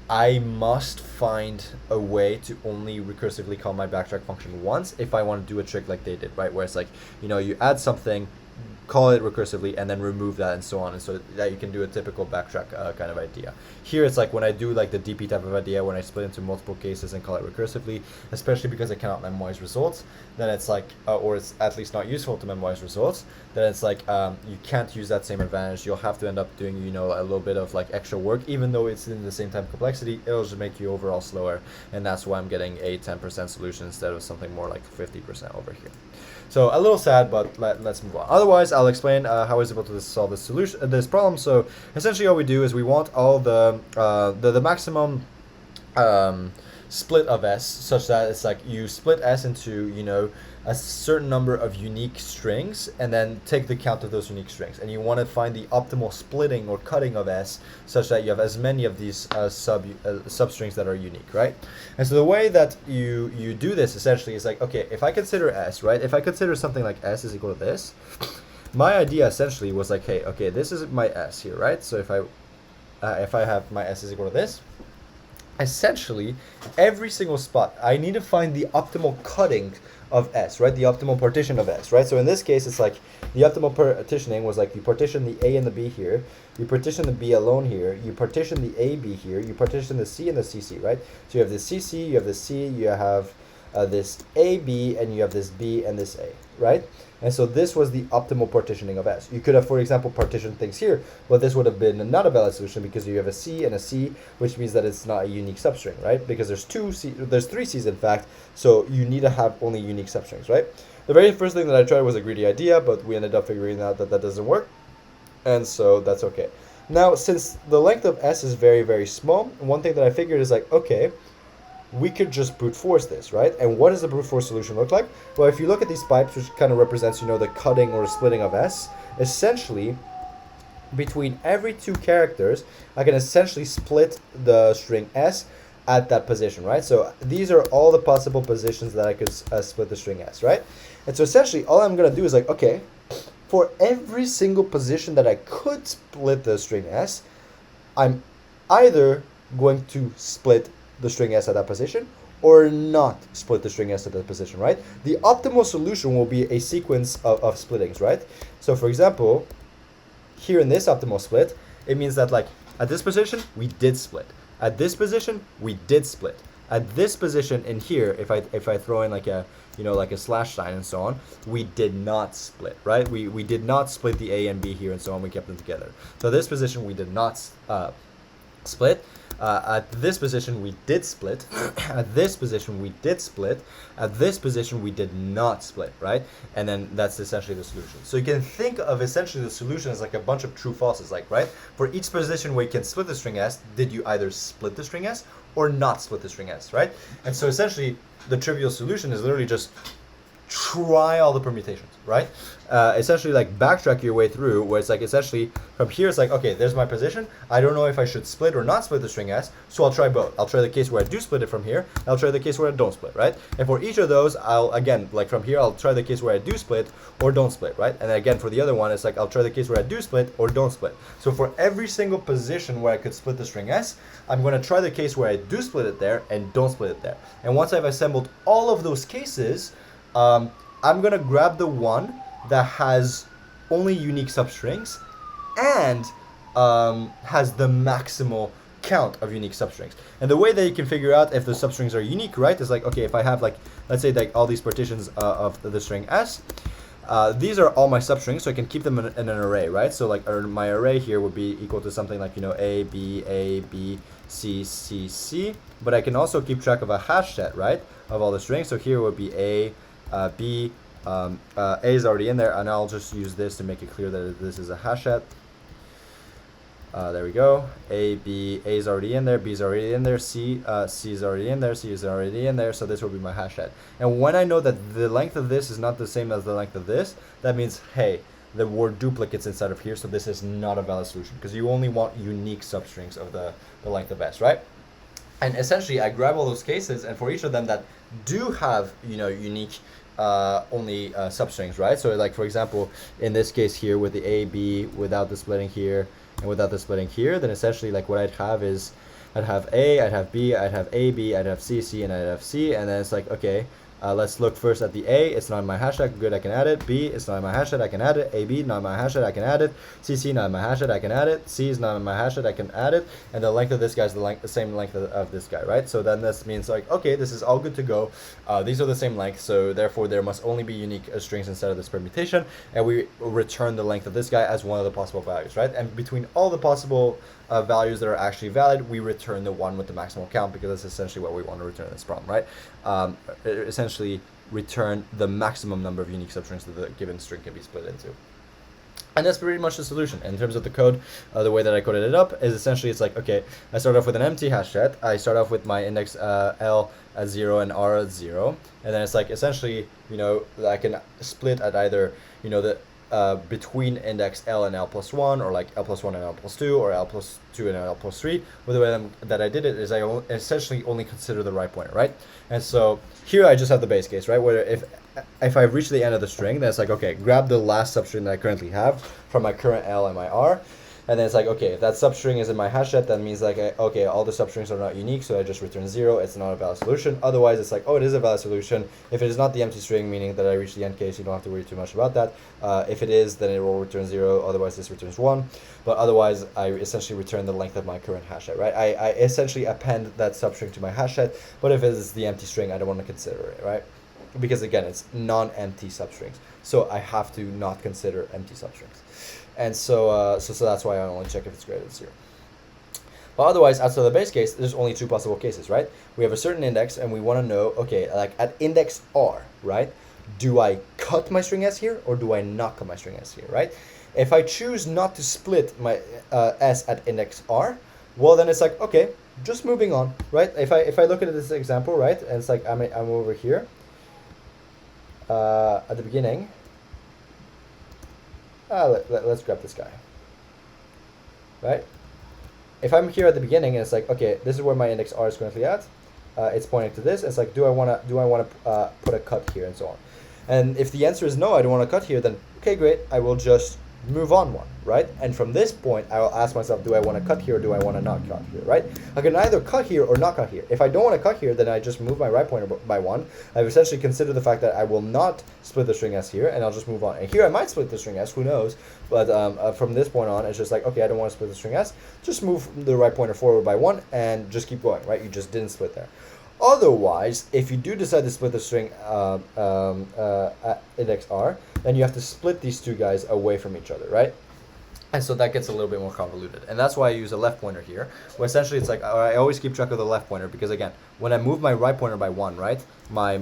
A: I must find a way to only recursively call my backtrack function once if I want to do a trick like they did, right? Where it's like, you add something, call it recursively, and then remove that and so on, and so that you can do a typical backtrack kind of idea. Here it's like when I do like the DP type of idea, when I split into multiple cases and call it recursively, especially because I cannot memorize results, then it's like, or it's at least not useful to memorize results, then it's like you can't use that same advantage. You'll have to end up doing a little bit of like extra work, even though it's in the same time complexity. It'll just make you overall slower, and that's why I'm getting a 10% solution instead of something more like 50% over here. So a little sad, but let's move on. Otherwise, I'll explain how I was able to solve this problem. So essentially, all we do is we want all the maximum split of S, such that it's like you split S into a certain number of unique strings, and then take the count of those unique strings. And you want to find the optimal splitting or cutting of S, such that you have as many of these substrings that are unique, right? And so the way that you do this essentially is like, okay, if I consider S, right? If I consider something like S is equal to this, my idea essentially was like, hey, okay, this is my S here, right? So if I have my S is equal to this, essentially every single spot I need to find the optimal cutting of S, right? The optimal partition of S, right? So in this case, it's like the optimal partitioning was like you partition the A and the B here, you partition the B alone here, you partition the AB here, you partition the C and the CC, right? So you have this CC, you have this C, you have this AB, and you have this B and this A, right? And so this was the optimal partitioning of S. You could have, for example, partitioned things here, but this would have been not a valid solution because you have a C and a C, which means that it's not a unique substring, right? Because there's three C's in fact, so you need to have only unique substrings, right? The very first thing that I tried was a greedy idea, but we ended up figuring out that that doesn't work, and so that's okay. Now, since the length of S is very, very small, one thing that I figured is like, okay, we could just brute force this, right? And what does the brute force solution look like? Well, if you look at these pipes, which kind of represents, the cutting or splitting of S, essentially, between every two characters, I can essentially split the string S at that position, right? So these are all the possible positions that I could split the string S, right? And so essentially, all I'm going to do is like, okay, for every single position that I could split the string S, I'm either going to split the string S at that position or not split the string S at that position, right? The optimal solution will be a sequence of splittings, right? So for example, here in this optimal split, it means that like at this position, we did split. At this position, we did split. At this position in here, if I throw in like a like a slash sign and so on, we did not split, right? We did not split the A and B here and so on. We kept them together. So this position we did not split. At this position we did split. At this position we did split. At this position we did not split, right? And then that's essentially the solution. So you can think of essentially the solution as like a bunch of true falses, like, right? For each position where you can split the string S, did you either split the string S or not split the string S, right? And so essentially the trivial solution is literally just try all the permutations, right? Essentially like backtrack your way through, where it's like essentially from here it's like, okay, there's my position. I don't know if I should split or not split the string S, so I'll try both. I'll try the case where I do split it from here. I'll try the case where I don't split, right? And for each of those, I'll again, like from here, I'll try the case where I do split or don't split, right? And then again, for the other one, it's like I'll try the case where I do split or don't split. So for every single position where I could split the string S, I'm going to try the case where I do split it there and don't split it there. And once I've assembled all of those cases, I'm going to grab the one that has only unique substrings and has the maximal count of unique substrings. And the way that you can figure out if the substrings are unique, right, is like, okay, if I have like, let's say like all these partitions of the string S, these are all my substrings, so I can keep them in an array, right? So like my array here would be equal to something like, A, B, C, C, C. But I can also keep track of a hash set, right, of all the strings. So here would be A, B, A is already in there, and I'll just use this to make it clear that this is a hash set. There we go. A, B, A is already in there, B is already in there, C is already in there, C is already in there, so this will be my hash set. And when I know that the length of this is not the same as the length of this, that means, hey, there were duplicates inside of here, so this is not a valid solution, because you only want unique substrings of the length of S, right? And essentially, I grab all those cases, and for each of them that do have, unique only substrings, right? So like, for example, in this case here with the A, B, without the splitting here, and without the splitting here, then essentially like what I'd have is I'd have A, I'd have B, I'd have A, B, I'd have C, C, and I'd have C, and then it's like, okay, let's look first at the A. It's not in my hash set, good, I can add it. B, it's not in my hash set, I can add it. AB, not in my hash set, I can add it. CC, not in my hash set, I can add it. C is not in my hash set, I can add it. And the length of this guy is the same length of this guy, right? So then this means like, okay, this is all good to go. These are the same length, so therefore there must only be unique strings instead of this permutation. And we return the length of this guy as one of the possible values, right? And between all the possible values that are actually valid, we return the one with the maximal count, because that's essentially what we want to return in this problem, right? Essentially return the maximum number of unique substrings that the given string can be split into. And that's pretty much the solution. In terms of the code, the way that I coded it up is essentially, it's like, okay, I start off with an empty hash set. I start off with my index L at 0 and R at 0. And then it's like, essentially, I can split at either, the between index L and L plus 1, or like L plus 1 and L plus 2, or L plus 2 and L plus 3. But the way that I did it is I essentially only consider the right pointer, right? And so here I just have the base case, right? Where if I've reached the end of the string, then it's like, okay, grab the last substring that I currently have from my current L and my R. And then it's like, okay, if that substring is in my hash set, that means like, okay, all the substrings are not unique, so I just return 0. It's not a valid solution. Otherwise, it's like, oh, it is a valid solution. If it is not the empty string, meaning that I reach the end case, you don't have to worry too much about that. If it is, then it will return 0. Otherwise, this returns 1. But otherwise, I essentially return the length of my current hash set, right? I essentially append that substring to my hash set. But if it is the empty string, I don't want to consider it, right? Because again, it's non-empty substrings. So I have to not consider empty substrings. And so that's why I only check if it's greater than 0. But otherwise, outside of the base case, there's only two possible cases, right? We have a certain index, and we want to know, okay, like at index R, right? Do I cut my string S here, or do I not cut my string S here, right? If I choose not to split my S at index R, well, then it's like, okay, just moving on, right? If I look at this example, right, and it's like I'm over here at the beginning. Let's grab this guy, right? If I'm here at the beginning and it's like, okay, this is where my index R is currently at, it's pointing to this. It's like, do I want to put a cut here and so on? And if the answer is no, I don't want to cut here, then okay, great, I will just move on one, right? And from this point, I will ask myself, do I want to cut here or do I want to not cut here, right? I can either cut here or not cut here. If I don't want to cut here, then I just move my right pointer by 1. I've essentially considered the fact that I will not split the string S here, and I'll just move on. And here I might split the string S, who knows? But from this point on, it's just like, okay, I don't want to split the string S. Just move the right pointer forward by 1 and just keep going, right? You just didn't split there. Otherwise, if you do decide to split the string at index R, then you have to split these two guys away from each other, right? And so that gets a little bit more convoluted. And that's why I use a left pointer here, where essentially it's like, I always keep track of the left pointer, because again, when I move my right pointer by 1, right, my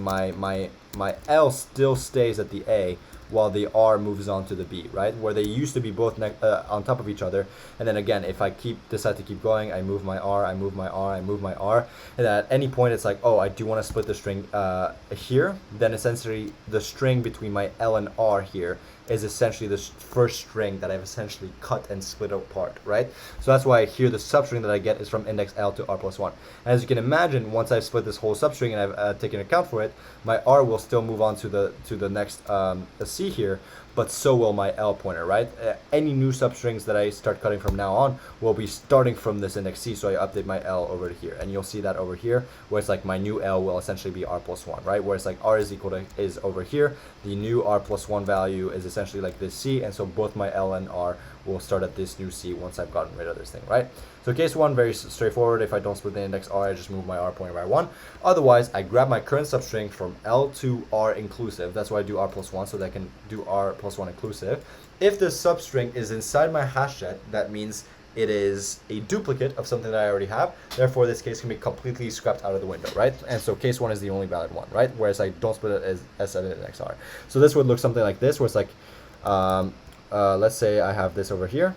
A: L still stays at the A, while the R moves on to the B, right? Where they used to be both on top of each other. And then again, if I decide to keep going, I move my R, I move my R, I move my R. And at any point, it's like, oh, I do want to split the string here. Then essentially, the string between my L and R here is essentially the first string that I've essentially cut and split apart, right? So that's why here the substring that I get is from index L to R plus 1. And as you can imagine, once I've split this whole substring and I've taken account for it, my R will still move on to the next C here, but so will my L pointer, right? Any new substrings that I start cutting from now on will be starting from this index C, so I update my L over to here, and you'll see that over here, where it's like my new L will essentially be R plus 1, right? Where it's like R is equal to, is over here, the new R plus 1 value is essentially like this C, and so both my L and R will start at this new C once I've gotten rid of this thing, right? So case 1, very straightforward. If I don't split the index R, I just move my R pointer by 1. Otherwise, I grab my current substring from L to R inclusive. That's why I do R plus 1, so that I can do R plus 1 inclusive. If the substring is inside my hash set, that means it is a duplicate of something that I already have. Therefore, this case can be completely scrapped out of the window, right? And so case 1 is the only valid one, right? Whereas I don't split it as an index R. So this would look something like this, where it's like, let's say I have this over here,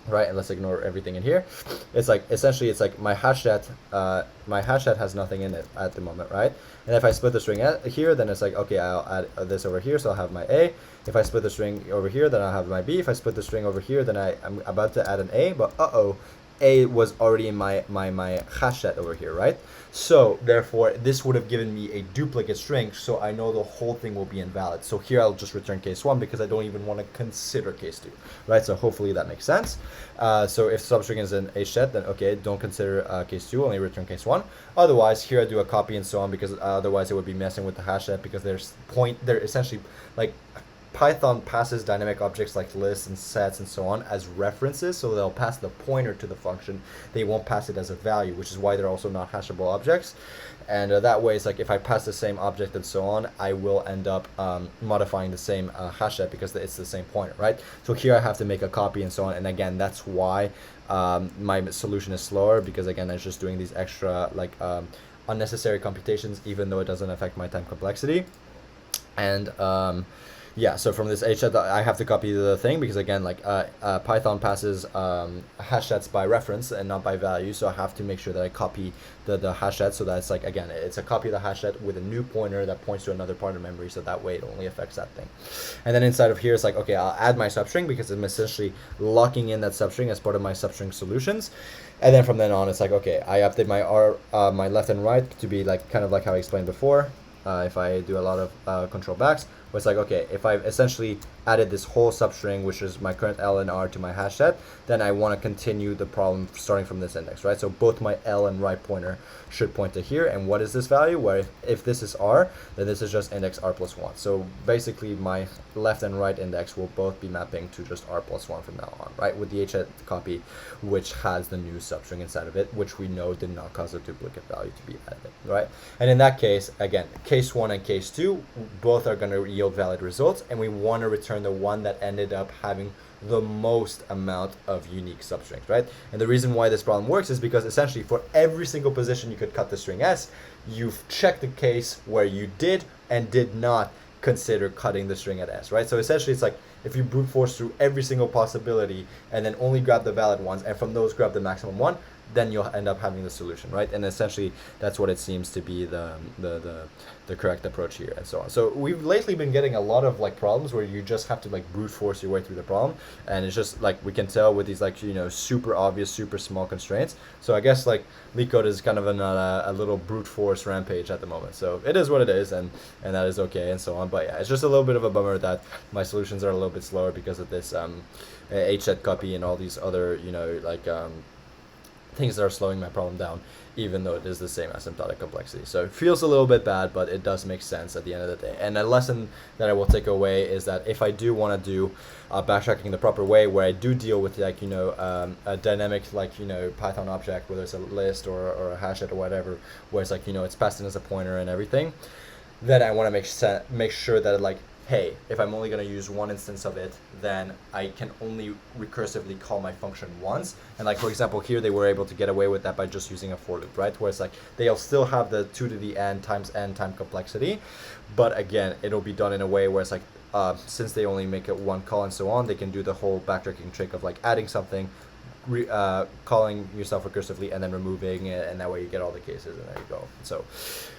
A: right? And let's ignore everything in here. It's like, essentially, it's like my hash set has nothing in it at the moment, right? And if I split the string here, then it's like, okay, I'll add this over here, so I'll have my A. If I split the string over here, then I'll have my B. If I split the string over here, then I'm about to add an A, but A was already in my hash set over here, right? So therefore, this would have given me a duplicate string, so I know the whole thing will be invalid. So here I'll just return case 1 because I don't even want to consider case 2, right? So hopefully that makes sense. So if substring is in a set, then okay, don't consider case 2, only return case 1. Otherwise, here I do a copy and so on, because otherwise it would be messing with the hash set, because they're essentially like, Python passes dynamic objects like lists and sets and so on as references, so they'll pass the pointer to the function. They won't pass it as a value, which is why they're also not hashable objects. And that way, it's like if I pass the same object and so on, I will end up modifying the same hash set because it's the same pointer, right? So here I have to make a copy and so on. And again, that's why my solution is slower, because again, it's just doing these extra like unnecessary computations, even though it doesn't affect my time complexity. And yeah, so from this H set, I have to copy the thing because again, like Python passes hash sets by reference and not by value. So I have to make sure that I copy the hash set, so that's like, again, it's a copy of the hash set with a new pointer that points to another part of memory. So that way it only affects that thing. And then inside of here, it's like, okay, I'll add my substring because I'm essentially locking in that substring as part of my substring solutions. And then from then on, it's like, okay, I update my my left and right to be like kind of like how I explained before. If I do a lot of control backs, where it's like, okay, if I've essentially added this whole substring, which is my current L and R, to my hash set, then I want to continue the problem starting from this index, right? So both my L and right pointer should point to here. And what is this value? Where if this is R, then this is just index R plus 1. So basically my left and right index will both be mapping to just R plus 1 from now on, right? With the H set copy, which has the new substring inside of it, which we know did not cause a duplicate value to be added, right? And in that case, again, case 1 and case 2, both are going to yield valid results, and we want to return the one that ended up having the most amount of unique substrings, right? And the reason why this problem works is because essentially for every single position you could cut the string S, you've checked the case where you did and did not consider cutting the string at S, right? So essentially it's like, if you brute force through every single possibility and then only grab the valid ones, and from those grab the maximum one, then you'll end up having the solution, right? And essentially that's what it seems to be the correct approach here, and so on. So we've lately been getting a lot of like problems where you just have to like brute force your way through the problem, and it's just like we can tell with these like, you know, super obvious, super small constraints. So I guess like LeetCode is kind of a little brute force rampage at the moment. So it is what it is, and that is okay, and so on. But yeah, it's just a little bit of a bummer that my solutions are a little bit slower because of this H-set copy and all these other, you know, like things that are slowing my problem down, even though it is the same asymptotic complexity. So it feels a little bit bad, but it does make sense at the end of the day. And a lesson that I will take away is that if I do want to do backtracking the proper way, where I do deal with like, you know, a dynamic like, you know, Python object, whether it's a list or a hash set or whatever, where it's like, you know, it's passed in as a pointer and everything, then I want to make sure that like, hey, if I'm only going to use one instance of it, then I can only recursively call my function once. And like, for example, here they were able to get away with that by just using a for loop, right? Where it's like, they'll still have the 2 to the n times n time complexity. But again, it'll be done in a way where it's like, since they only make it one call and so on, they can do the whole backtracking trick of like adding something, calling yourself recursively and then removing it, and that way you get all the cases, and there you go. So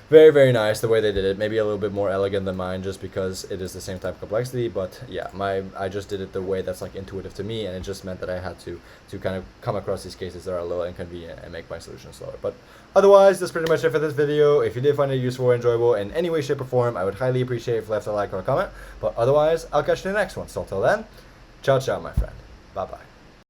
A: very, very nice the way they did it. Maybe a little bit more elegant than mine just because it is the same type of complexity, but yeah, I just did it the way that's like intuitive to me, and it just meant that I had to kind of come across these cases that are a little inconvenient and make my solution slower. But otherwise, that's pretty much it for this video. If you did find it useful or enjoyable in any way, shape, or form, I would highly appreciate if you left a like or a comment. But otherwise, I'll catch you in the next one. So until then, ciao, ciao, my friend. Bye-bye.